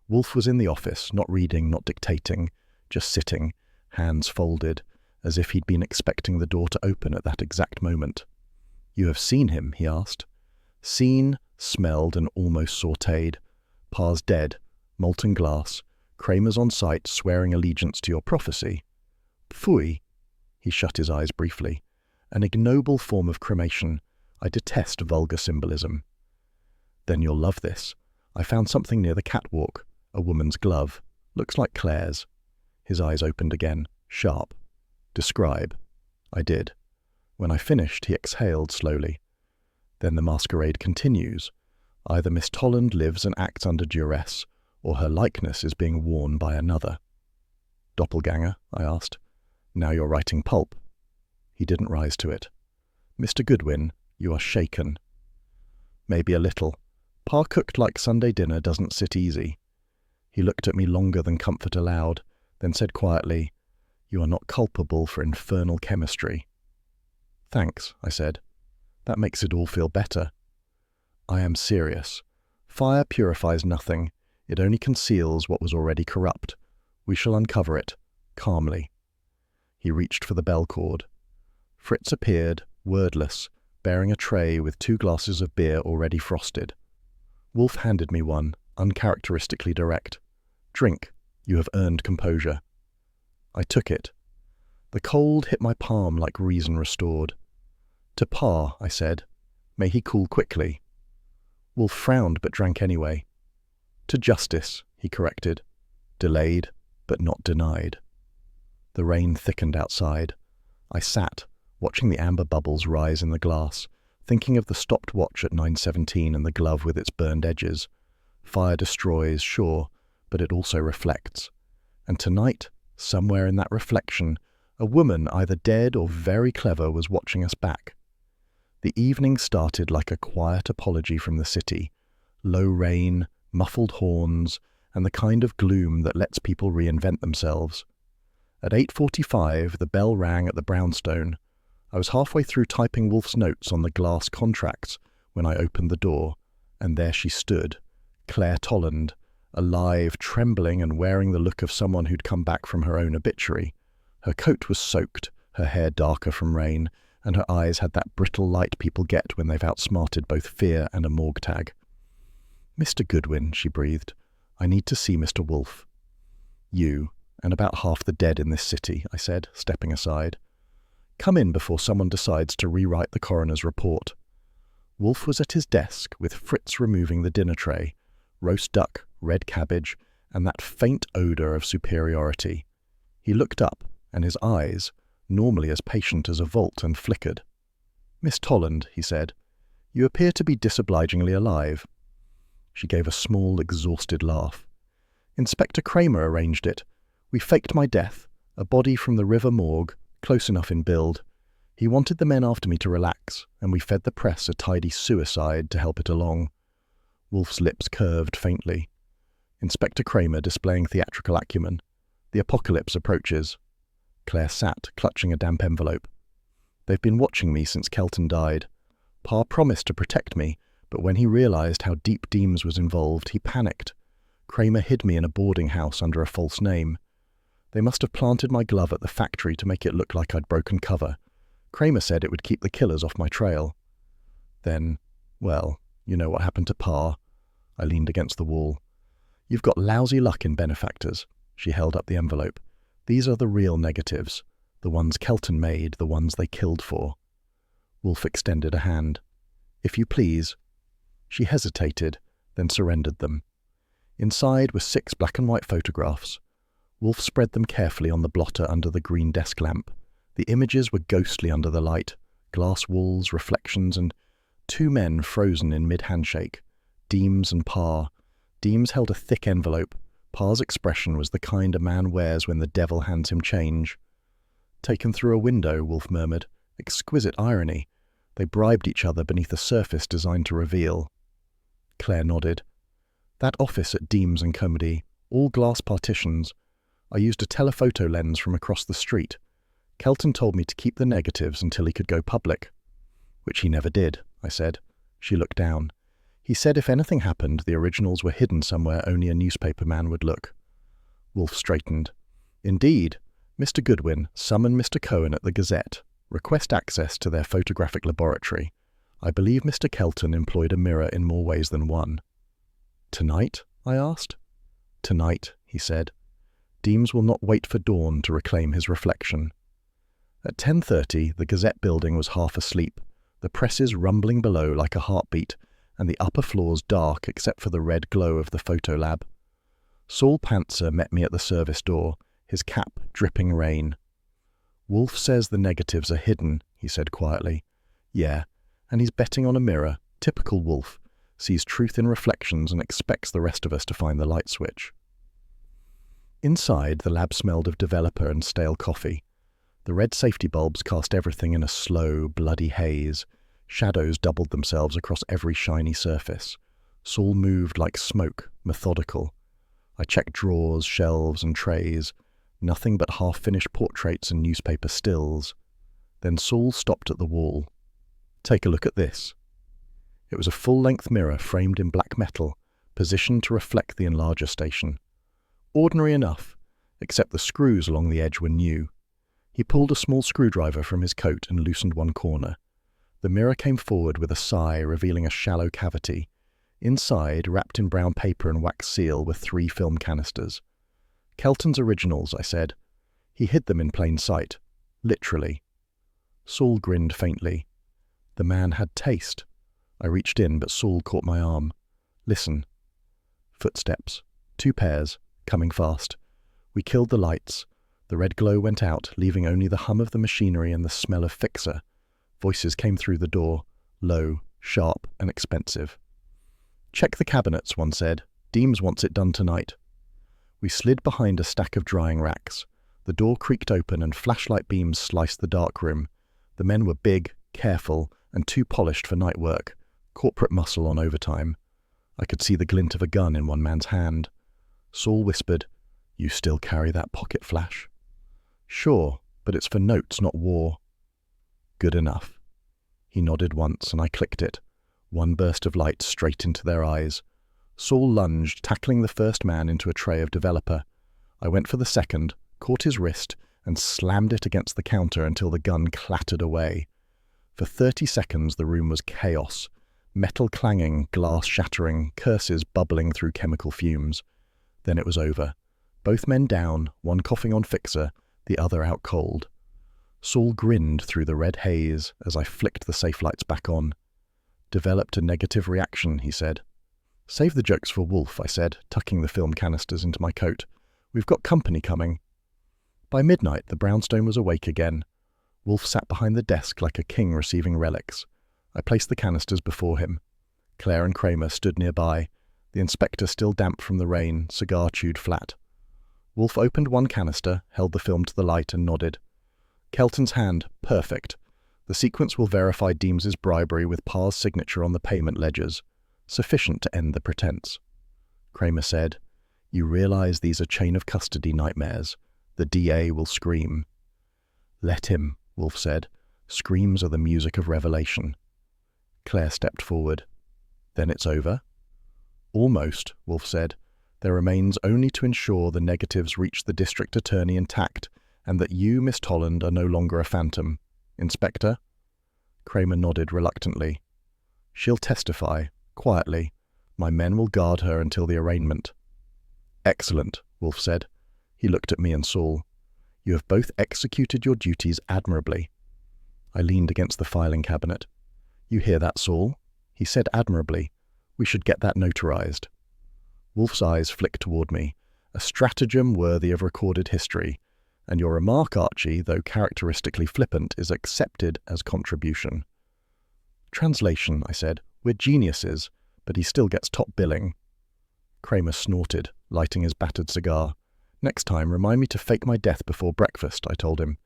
Wolfe was in the office, not reading, not dictating, just sitting, hands folded, as if he'd been expecting the door to open at that exact moment. "You have seen him?" he asked. "Seen, smelled, and almost sautéed. Pa's dead, molten glass, Cramer's on site swearing allegiance to your prophecy." "Pfui." He shut his eyes briefly. "An ignoble form of cremation. I detest vulgar symbolism." "Then you'll love this. I found something near the catwalk. A woman's glove. Looks like Claire's." His eyes opened again, sharp. "Describe." I did. When I finished, he exhaled slowly. "Then the masquerade continues. Either Miss Tolland lives and acts under duress, or her likeness is being worn by another." "Doppelganger?" I asked. "Now you're writing pulp." He didn't rise to it. "Mr. Goodwin, you are shaken." "Maybe a little. Pa cooked like Sunday dinner doesn't sit easy." He looked at me longer than comfort allowed, then said quietly, "You are not culpable for infernal chemistry." "Thanks," I said. "That makes it all feel better." "I am serious. Fire purifies nothing. It only conceals what was already corrupt. We shall uncover it, calmly." He reached for the bell cord. Fritz appeared, wordless, bearing a tray with 2 glasses of beer already frosted. Wolfe handed me one, uncharacteristically direct. "Drink. You have earned composure." I took it. The cold hit my palm like reason restored. "To Pa," I said. "May he cool quickly." Wolfe frowned but drank anyway. "To justice," he corrected. "Delayed, but not denied." The rain thickened outside. I sat, watching the amber bubbles rise in the glass, thinking of the stopped watch at 9:17 and the glove with its burned edges. Fire destroys, sure, but it also reflects. And tonight, somewhere in that reflection, a woman either dead or very clever was watching us back. The evening started like a quiet apology from the city. Low rain, muffled horns, and the kind of gloom that lets people reinvent themselves. At 8:45, the bell rang at the brownstone. I was halfway through typing Wolfe's notes on the glass contracts when I opened the door, and there she stood, Claire Tolland, alive, trembling and wearing the look of someone who'd come back from her own obituary. Her coat was soaked, her hair darker from rain, and her eyes had that brittle light people get when they've outsmarted both fear and a morgue tag. "Mr. Goodwin," she breathed, "I need to see Mr. Wolfe." "You, and about half the dead in this city," I said, stepping aside. Come in before someone decides to rewrite the coroner's report." Wolfe was at his desk with Fritz removing the dinner tray, roast duck, red cabbage, and that faint odour of superiority. He looked up, and his eyes, normally as patient as a vault, and flickered. "Miss Tolland," he said, "you appear to be disobligingly alive." She gave a small, exhausted laugh. "Inspector Cramer arranged it. We faked my death, a body from the river morgue, close enough in build. He wanted the men after me to relax, and we fed the press a tidy suicide to help it along." Wolfe's lips curved faintly. Inspector Cramer displaying theatrical acumen. "The apocalypse approaches." Claire sat, clutching a damp envelope. "They've been watching me since Kelton died. Pa promised to protect me, but when he realized how deep Deems was involved, he panicked. Cramer hid me in a boarding house under a false name. They must have planted my glove at the factory to make it look like I'd broken cover. Cramer said it would keep the killers off my trail. Then, well, you know what happened to Pa." I leaned against the wall. "You've got lousy luck in benefactors." She held up the envelope. "These are the real negatives, the ones Kelton made, the ones they killed for." Wolfe extended a hand. "If you please." She hesitated, then surrendered them. Inside were 6 black and white photographs. Wolfe spread them carefully on the blotter under the green desk lamp. The images were ghostly under the light, glass walls, reflections, and 2 men frozen in mid-handshake, Deems and Pa. Deems held a thick envelope. Pa's expression was the kind a man wears when the devil hands him change. "Taken through a window," Wolfe murmured. "Exquisite irony. They bribed each other beneath a surface designed to reveal." Claire nodded. "That office at Deems and Comedy, all glass partitions. I used a telephoto lens from across the street. Kelton told me to keep the negatives until he could go public." "Which he never did," I said. She looked down. "He said if anything happened, the originals were hidden somewhere only a newspaper man would look." Wolfe straightened. "Indeed. Mr. Goodwin, summon Mr. Cohen at the Gazette. Request access to their photographic laboratory. I believe Mr. Kelton employed a mirror in more ways than one." "Tonight?" I asked. "Tonight," he said. "Deems will not wait for dawn to reclaim his reflection." At 10:30, the Gazette building was half asleep, the presses rumbling below like a heartbeat, and the upper floors dark except for the red glow of the photo lab. Saul Pantzer met me at the service door, his cap dripping rain. "Wolfe says the negatives are hidden," he said quietly. "Yeah, and he's betting on a mirror, typical Wolfe, sees truth in reflections and expects the rest of us to find the light switch." Inside, the lab smelled of developer and stale coffee. The red safety bulbs cast everything in a slow, bloody haze. Shadows doubled themselves across every shiny surface. Saul moved like smoke, methodical. I checked drawers, shelves, and trays. Nothing but half-finished portraits and newspaper stills. Then Saul stopped at the wall. "Take a look at this." It was a full-length mirror framed in black metal, positioned to reflect the enlarger station. Ordinary enough, except the screws along the edge were new. He pulled a small screwdriver from his coat and loosened one corner. The mirror came forward with a sigh, revealing a shallow cavity. Inside, wrapped in brown paper and wax seal, were 3 film canisters. "Kelton's originals," I said. "He hid them in plain sight. Literally." Saul grinned faintly. The man had taste. I reached in, but Saul caught my arm. "Listen." Footsteps. 2 pairs, coming fast. We killed the lights. The red glow went out, leaving only the hum of the machinery and the smell of fixer. Voices came through the door, low, sharp, and expensive. "Check the cabinets," one said. "Deems wants it done tonight." We slid behind a stack of drying racks. The door creaked open and flashlight beams sliced the dark room. The men were big, careful, and too polished for night work. Corporate muscle on overtime. I could see the glint of a gun in one man's hand. Saul whispered, "You still carry that pocket flash?" "Sure, but it's for notes, not war." "Good enough." He nodded once, and I clicked it. One burst of light straight into their eyes. Saul lunged, tackling the first man into a tray of developer. I went for the second, caught his wrist, and slammed it against the counter until the gun clattered away. For 30 seconds the room was chaos. Metal clanging, glass shattering, curses bubbling through chemical fumes. Then it was over. Both men down, one coughing on fixer, the other out cold. Saul grinned through the red haze as I flicked the safe lights back on. Developed a negative reaction, he said. Save the jokes for Wolfe, I said, tucking the film canisters into my coat. We've got company coming. By midnight, the brownstone was awake again. Wolfe sat behind the desk like a king receiving relics. I placed the canisters before him. Claire and Cramer stood nearby, the inspector still damp from the rain, cigar chewed flat. Wolfe opened one canister, held the film to the light and nodded. Kelton's hand, perfect. The sequence will verify Deems's bribery with Parr's signature on the payment ledgers. Sufficient to end the pretense. Cramer said, You realize these are chain of custody nightmares. The DA will scream. Let him, Wolfe said. Screams are the music of revelation. Claire stepped forward. Then it's over? Almost, Wolfe said. There remains only to ensure the negatives reach the district attorney intact and that you, Miss Tolland, are no longer a phantom. Inspector? Cramer nodded reluctantly. She'll testify, quietly. My men will guard her until the arraignment. Excellent, Wolfe said. He looked at me and Saul. You have both executed your duties admirably. I leaned against the filing cabinet. You hear that, Saul? He said admirably. We should get that notarized. Wolfe's eyes flicked toward me, a stratagem worthy of recorded history, and your remark, Archie, though characteristically flippant, is accepted as contribution. Translation, I said. We're geniuses, but he still gets top billing. Cramer snorted, lighting his battered cigar. Next time, remind me to fake my death before breakfast, I told him.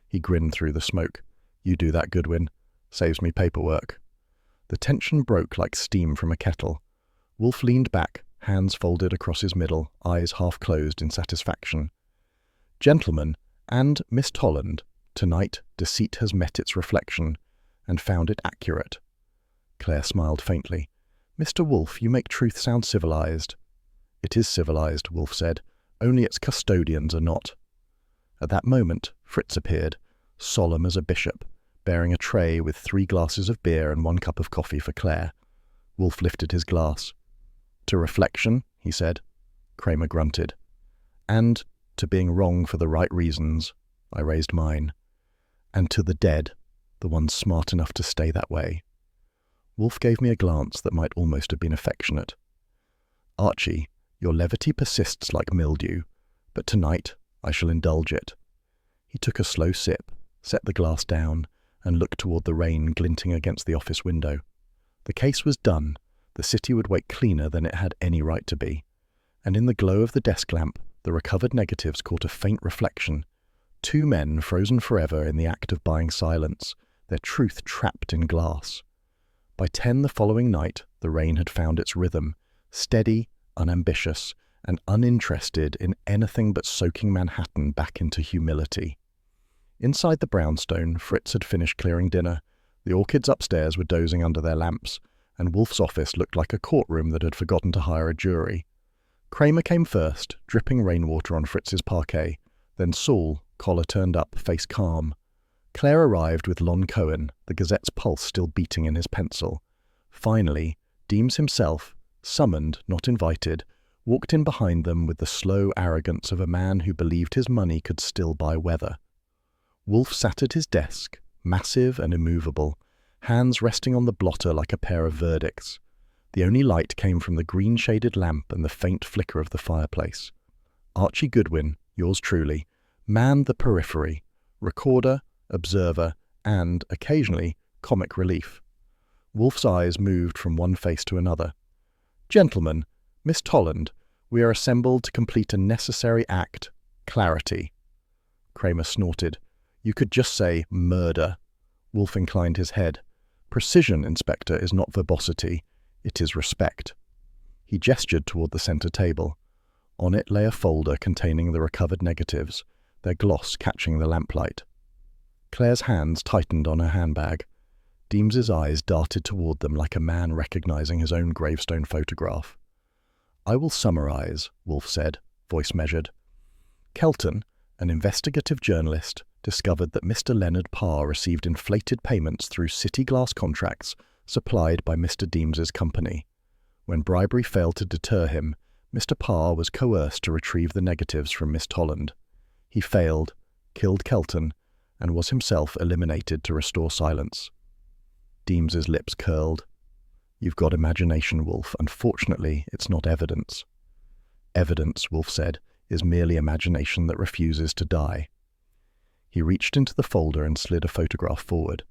He grinned through the smoke. You do that, Goodwin. Saves me paperwork. The tension broke like steam from a kettle. Wolfe leaned back, hands folded across his middle, eyes half closed in satisfaction. Gentlemen, and Miss Tolland, tonight deceit has met its reflection, and found it accurate. Claire smiled faintly. Mr. Wolfe, you make truth sound civilized. It is civilized, Wolfe said. Only its custodians are not. At that moment, Fritz appeared, solemn as a bishop, bearing a tray with 3 glasses of beer and 1 cup of coffee for Claire. Wolfe lifted his glass. To reflection, he said. Cramer grunted. And to being wrong for the right reasons, I raised mine. And to the dead, the ones smart enough to stay that way. Wolfe gave me a glance that might almost have been affectionate. Archie, your levity persists like mildew, but tonight I shall indulge it. He took a slow sip, set the glass down, and looked toward the rain glinting against the office window. The case was done. The city would wake cleaner than it had any right to be. And in the glow of the desk lamp, the recovered negatives caught a faint reflection. 2 men frozen forever in the act of buying silence, their truth trapped in glass. By 10 the following night, the rain had found its rhythm, steady, unambitious, and uninterested in anything but soaking Manhattan back into humility. Inside the brownstone, Fritz had finished clearing dinner. The orchids upstairs were dozing under their lamps, and Wolfe's office looked like a courtroom that had forgotten to hire a jury. Cramer came first, dripping rainwater on Fritz's parquet. Then Saul, collar turned up, face calm. Claire arrived with Lon Cohen, the Gazette's pulse still beating in his pencil. Finally, Deems himself, summoned, not invited, walked in behind them with the slow arrogance of a man who believed his money could still buy weather. Wolfe sat at his desk, massive and immovable, hands resting on the blotter like a pair of verdicts. The only light came from the green-shaded lamp and the faint flicker of the fireplace. Archie Goodwin, yours truly, manned the periphery, recorder, observer, and, occasionally, comic relief. Wolfe's eyes moved from one face to another. Gentlemen, Miss Tolland, we are assembled to complete a necessary act, clarity. Cramer snorted. You could just say murder. Wolfe inclined his head. Precision, Inspector, is not verbosity. It is respect. He gestured toward the center table. On it lay a folder containing the recovered negatives, their gloss catching the lamplight. Claire's hands tightened on her handbag. Deems's eyes darted toward them like a man recognizing his own gravestone photograph. I will summarize, Wolfe said, voice measured. Kelton, an investigative journalist, discovered that Mr. Leonard Parr received inflated payments through city glass contracts supplied by Mr. Deems's company. When bribery failed to deter him, Mr. Parr was coerced to retrieve the negatives from Miss Tolland. He failed, killed Kelton, and was himself eliminated to restore silence. Deems's lips curled. "You've got imagination, Wolfe. Unfortunately, it's not evidence." "Evidence," Wolfe said, "is merely imagination that refuses to die." He reached into the folder and slid a photograph forward.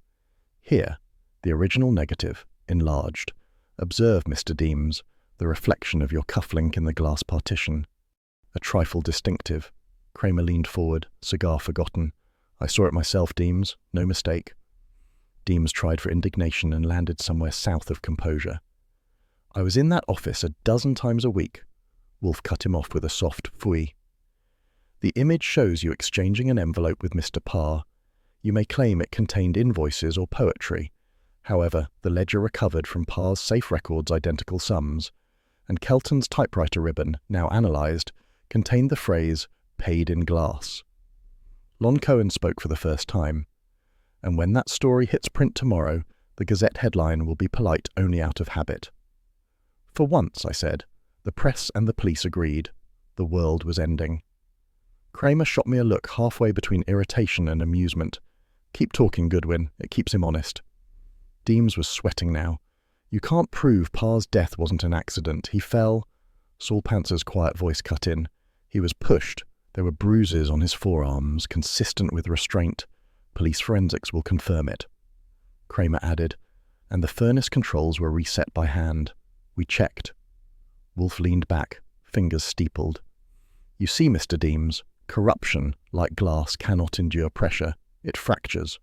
"Here, the original negative, enlarged. Observe, Mr. Deems, the reflection of your cufflink in the glass partition. A trifle distinctive." Cramer leaned forward, cigar forgotten. "I saw it myself, Deems. No mistake." Deems tried for indignation and landed somewhere south of composure. "I was in that office a dozen times a week." Wolfe cut him off with a soft phooey. "The image shows you exchanging an envelope with Mr. Parr. You may claim it contained invoices or poetry. However, the ledger recovered from Parr's safe records identical sums, and Kelton's typewriter ribbon, now analysed, contained the phrase, 'paid in glass.'" Lon Cohen spoke for the first time. "And when that story hits print tomorrow, the Gazette headline will be polite only out of habit." "For once," I said. The press and the police agreed. The world was ending. Cramer shot me a look halfway between irritation and amusement. "Keep talking, Goodwin. It keeps him honest." Deems was sweating now. "You can't prove Parr's death wasn't an accident. He fell—" Saul Pantzer's quiet voice cut in. "He was pushed. There were bruises on his forearms, consistent with restraint. Police forensics will confirm it." Cramer added, "And the furnace controls were reset by hand. We checked." Wolfe leaned back, fingers steepled. "You see, Mr. Deems, corruption, like glass, cannot endure pressure. It fractures."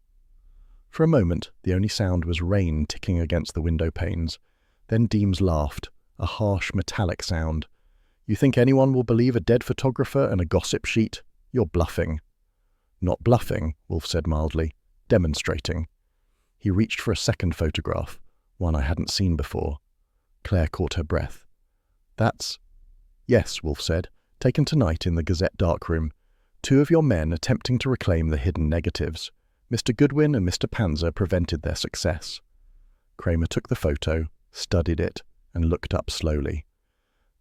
For a moment, the only sound was rain ticking against the window panes. Then Deems laughed, a harsh, metallic sound. "You think anyone will believe a dead photographer and a gossip sheet? You're bluffing." "Not bluffing," Wolfe said mildly. "Demonstrating." He reached for a second photograph, one I hadn't seen before. Claire caught her breath. "That's—" "Yes," Wolfe said. "Taken tonight in the Gazette darkroom. 2 of your men attempting to reclaim the hidden negatives. Mr. Goodwin and Mr. Panzer prevented their success." Cramer took the photo, studied it, and looked up slowly.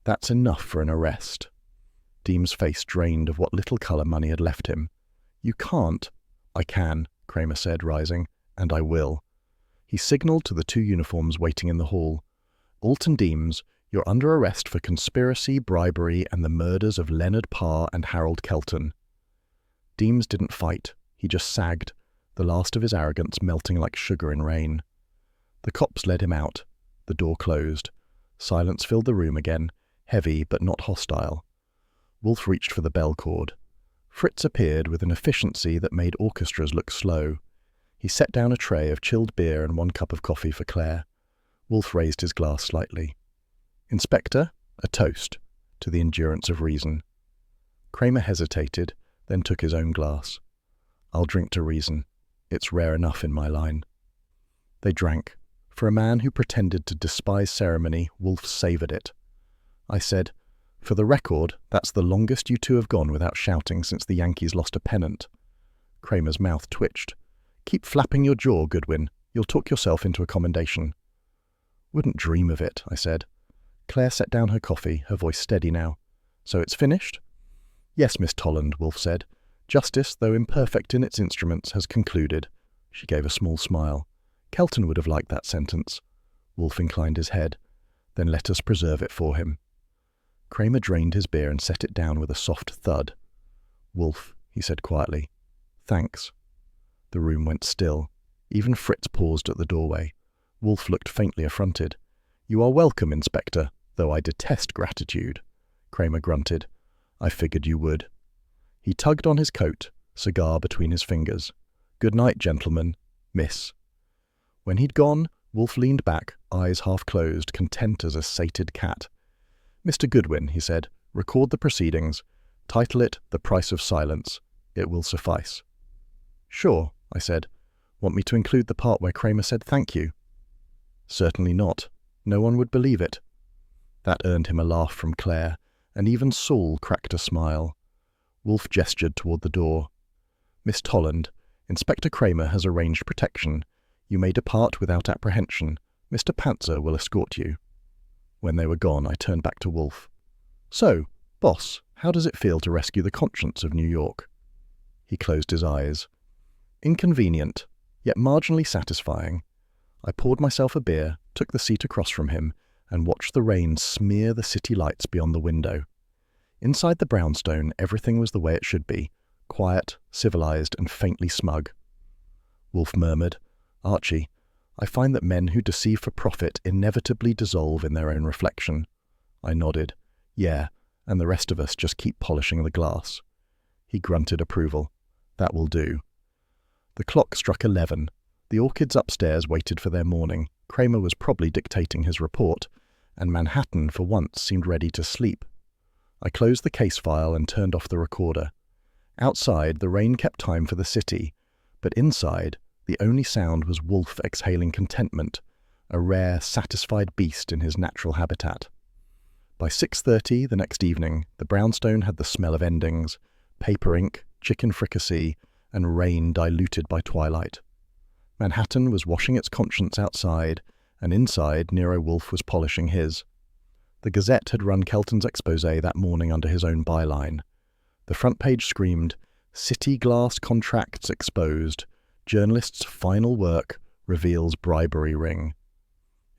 "That's enough for an arrest." Deem's face drained of what little colour money had left him. "You can't—" "I can," Cramer said, rising, "and I will." He signalled to the 2 uniforms waiting in the hall. "Alton Deems, you're under arrest for conspiracy, bribery, and the murders of Leonard Parr and Harold Kelton." Deems didn't fight. He just sagged, the last of his arrogance melting like sugar in rain. The cops led him out. The door closed. Silence filled the room again, heavy but not hostile. Wolfe reached for the bell cord. Fritz appeared with an efficiency that made orchestras look slow. He set down a tray of chilled beer and 1 cup of coffee for Claire. Wolfe raised his glass slightly. "Inspector, a toast to the endurance of reason." Cramer hesitated, then took his own glass. "I'll drink to reason. It's rare enough in my line." They drank. For a man who pretended to despise ceremony, Wolfe savoured it. I said, "For the record, that's the longest you 2 have gone without shouting since the Yankees lost a pennant." Cramer's mouth twitched. "Keep flapping your jaw, Goodwin. You'll talk yourself into a commendation." "Wouldn't dream of it," I said. Claire set down her coffee, her voice steady now. "So it's finished?" "Yes, Miss Tolland," Wolfe said. "Justice, though imperfect in its instruments, has concluded." She gave a small smile. "Kelton would have liked that sentence." Wolfe inclined his head. "Then let us preserve it for him." Cramer drained his beer and set it down with a soft thud. "Wolfe," he said quietly. "Thanks." The room went still. Even Fritz paused at the doorway. Wolfe looked faintly affronted. "You are welcome, Inspector, though I detest gratitude." Cramer grunted. "I figured you would." He tugged on his coat, cigar between his fingers. "Good night, gentlemen. Miss." When he'd gone, Wolfe leaned back, eyes half closed, content as a sated cat. "Mr. Goodwin," he said, "record the proceedings. Title it The Price of Silence. It will suffice." "Sure," I said. "Want me to include the part where Cramer said thank you?" "Certainly not. No one would believe it." That earned him a laugh from Claire, and even Saul cracked a smile. Wolfe gestured toward the door. "Miss Tolland, Inspector Cramer has arranged protection. You may depart without apprehension. Mr. Panzer will escort you." When they were gone, I turned back to Wolfe. "So, boss, how does it feel to rescue the conscience of New York?" He closed his eyes. Inconvenient, yet marginally satisfying. I poured myself a beer, took the seat across from him, and watched the rain smear the city lights beyond the window. Inside the brownstone, everything was the way it should be, quiet, civilized, and faintly smug. Wolfe murmured, "Archie, I find that men who deceive for profit inevitably dissolve in their own reflection." I nodded. "Yeah, and the rest of us just keep polishing the glass." He grunted approval. "That will do." The clock struck 11. The orchids upstairs waited for their morning. Cramer was probably dictating his report, and Manhattan, for once, seemed ready to sleep. I closed the case file and turned off the recorder. Outside, the rain kept time for the city, but inside, the only sound was Wolfe exhaling contentment, a rare, satisfied beast in his natural habitat. By 6:30 the next evening, the brownstone had the smell of endings, paper ink, chicken fricassee, and rain diluted by twilight. Manhattan was washing its conscience outside, and inside Nero Wolfe was polishing his. The Gazette had run Kelton's exposé that morning under his own byline. The front page screamed, "City Glass Contracts Exposed. Journalist's Final Work Reveals Bribery Ring."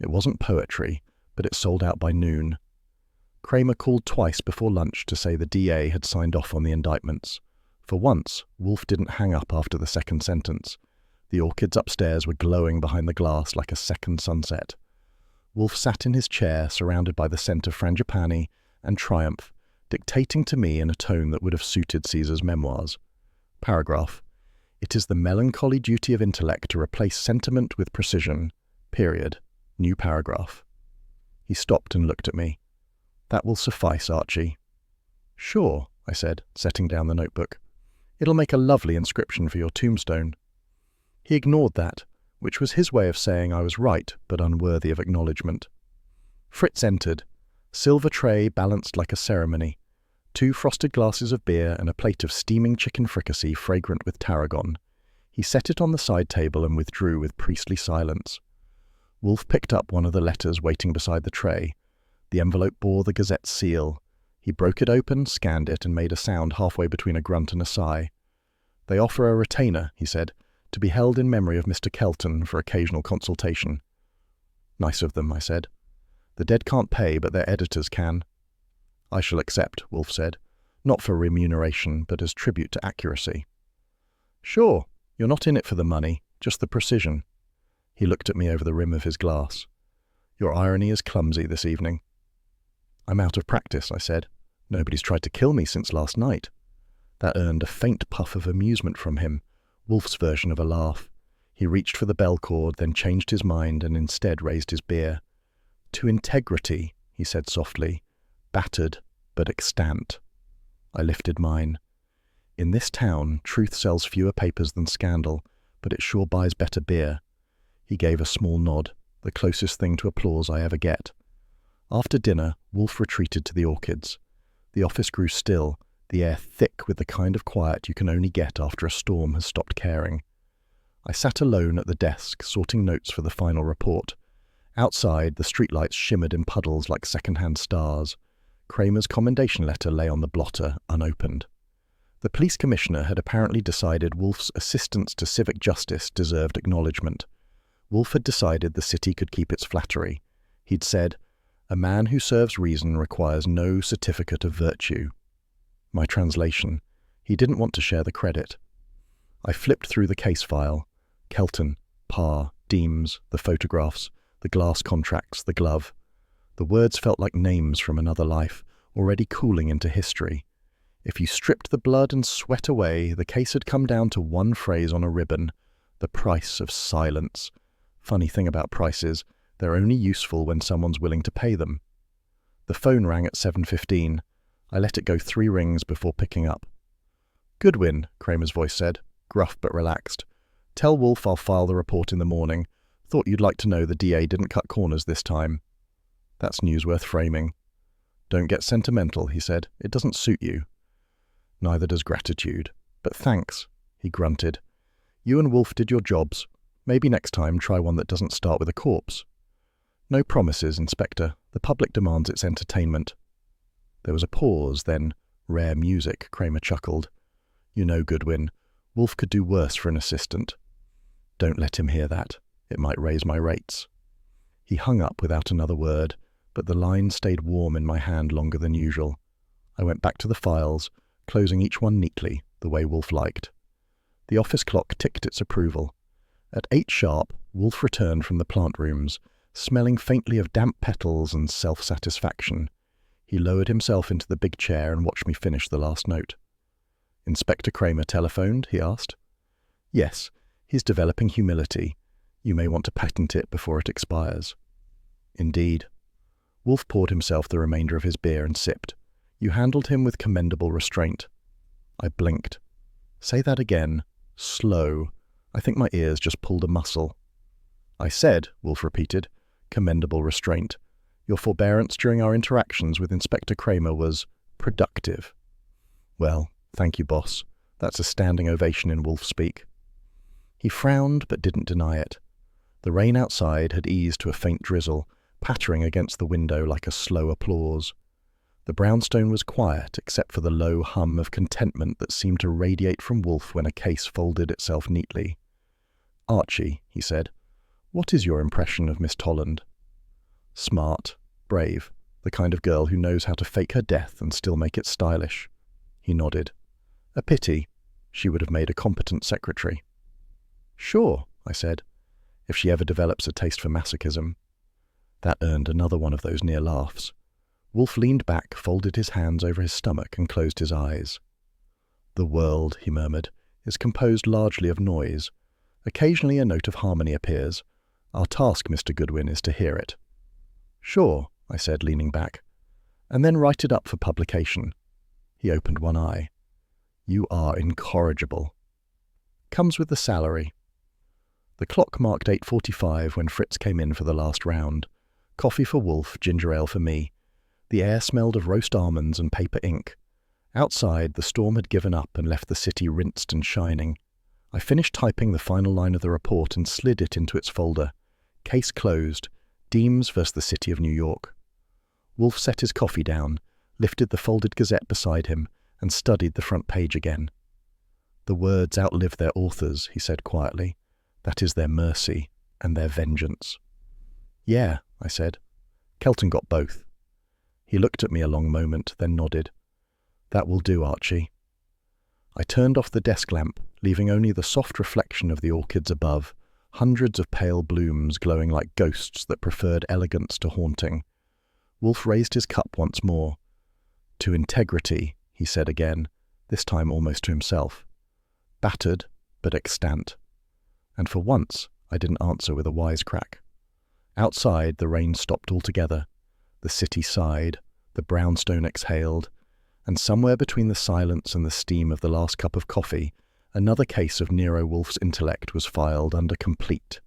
It wasn't poetry, but it sold out by noon. Cramer called twice before lunch to say the DA had signed off on the indictments. For once, Wolfe didn't hang up after the second sentence. The orchids upstairs were glowing behind the glass like a second sunset. Wolfe sat in his chair, surrounded by the scent of frangipani and triumph, dictating to me in a tone that would have suited Caesar's memoirs. Paragraph. "It is the melancholy duty of intellect to replace sentiment with precision. Period. New paragraph." He stopped and looked at me. "That will suffice, Archie." "Sure," I said, setting down the notebook. "It'll make a lovely inscription for your tombstone." He ignored that, which was his way of saying I was right but unworthy of acknowledgement. Fritz entered, silver tray balanced like a ceremony, 2 frosted glasses of beer and a plate of steaming chicken fricassee fragrant with tarragon. He set it on the side table and withdrew with priestly silence. Wolfe picked up one of the letters waiting beside the tray. The envelope bore the Gazette's seal. He broke it open, scanned it, and made a sound halfway between a grunt and a sigh. "They offer a retainer," he said, "to be held in memory of Mr. Kelton for occasional consultation." "Nice of them," I said. "The dead can't pay, but their editors can." "I shall accept," Wolfe said, "not for remuneration, but as tribute to accuracy." "Sure, you're not in it for the money, just the precision." He looked at me over the rim of his glass. "Your irony is clumsy this evening." "I'm out of practice," I said. "Nobody's tried to kill me since last night." That earned a faint puff of amusement from him, Wolfe's version of a laugh. He reached for the bell cord, then changed his mind and instead raised his beer. "To integrity," he said softly, "battered but extant." I lifted mine. "In this town, truth sells fewer papers than scandal, but it sure buys better beer." He gave a small nod, the closest thing to applause I ever get. After dinner, Wolfe retreated to the orchids. The office grew still, the air thick with the kind of quiet you can only get after a storm has stopped caring. I sat alone at the desk, sorting notes for the final report. Outside, the streetlights shimmered in puddles like second-hand stars. Cramer's commendation letter lay on the blotter, unopened. The police commissioner had apparently decided Wolfe's assistance to civic justice deserved acknowledgement. Wolfe had decided the city could keep its flattery. He'd said, "A man who serves reason requires no certificate of virtue." My translation. He didn't want to share the credit. I flipped through the case file. Kelton, Parr, Deems, the photographs, the glass contracts, the glove. The words felt like names from another life, already cooling into history. If you stripped the blood and sweat away, the case had come down to one phrase on a ribbon: the price of silence. Funny thing about prices, they're only useful when someone's willing to pay them. The phone rang at 7:15. I let it go 3 rings before picking up. "Goodwin," Cramer's voice said, gruff but relaxed. "Tell Wolfe I'll file the report in the morning. Thought you'd like to know the DA didn't cut corners this time." "That's news worth framing." "Don't get sentimental," he said. "It doesn't suit you." "Neither does gratitude. But thanks," he grunted. "You and Wolfe did your jobs. Maybe next time try one that doesn't start with a corpse." "No promises, Inspector. The public demands its entertainment." There was a pause, then, "Rare music," Cramer chuckled. "You know, Goodwin, Wolfe could do worse for an assistant. Don't let him hear that. It might raise my rates. He hung up without another word, but the line stayed warm in my hand longer than usual. I went back to the files, closing each one neatly, the way Wolfe liked. The office clock ticked its approval. At 8 sharp, Wolfe returned from the plant rooms, smelling faintly of damp petals and self-satisfaction. He lowered himself into the big chair and watched me finish the last note. "Inspector Cramer telephoned?" he asked. "Yes, he's developing humility. You may want to patent it before it expires." "Indeed." Wolfe poured himself the remainder of his beer and sipped. "You handled him with commendable restraint." I blinked. "Say that again. Slow. I think my ears just pulled a muscle." "I said," Wolfe repeated, "commendable restraint. Your forbearance during our interactions with Inspector Cramer was productive." "Well, thank you, boss. That's a standing ovation in Wolfe speak." He frowned but didn't deny it. The rain outside had eased to a faint drizzle, pattering against the window like a slow applause. The brownstone was quiet except for the low hum of contentment that seemed to radiate from Wolfe when a case folded itself neatly. "Archie," he said, "what is your impression of Miss Tolland?" "Smart, brave, the kind of girl who knows how to fake her death and still make it stylish." He nodded. "A pity. She would have made a competent secretary." "Sure," I said, "if she ever develops a taste for masochism." That earned another one of those near laughs. Wolfe leaned back, folded his hands over his stomach, and closed his eyes. "The world," he murmured, "is composed largely of noise. Occasionally a note of harmony appears. Our task, Mr. Goodwin, is to hear it." "Sure," I said, leaning back, "and then write it up for publication." He opened one eye. "You are incorrigible." "Comes with the salary." The clock marked 8:45 when Fritz came in for the last round. Coffee for Wolfe, ginger ale for me. The air smelled of roast almonds and paper ink. Outside, the storm had given up and left the city rinsed and shining. I finished typing the final line of the report and slid it into its folder. Case closed. Deems versus the City of New York. Wolfe set his coffee down, lifted the folded Gazette beside him, and studied the front page again. "The words outlive their authors," he said quietly. "That is their mercy and their vengeance." "Yeah," I said. "Kelton got both." He looked at me a long moment, then nodded. "That will do, Archie." I turned off the desk lamp, leaving only the soft reflection of the orchids above, hundreds of pale blooms glowing like ghosts that preferred elegance to haunting. Wolfe raised his cup once more. "To integrity," he said again, this time almost to himself. Battered, but extant. And for once, I didn't answer with a wisecrack. Outside, the rain stopped altogether. The city sighed, the brownstone exhaled, and somewhere between the silence and the steam of the last cup of coffee, another case of Nero Wolfe's intellect was filed under complete.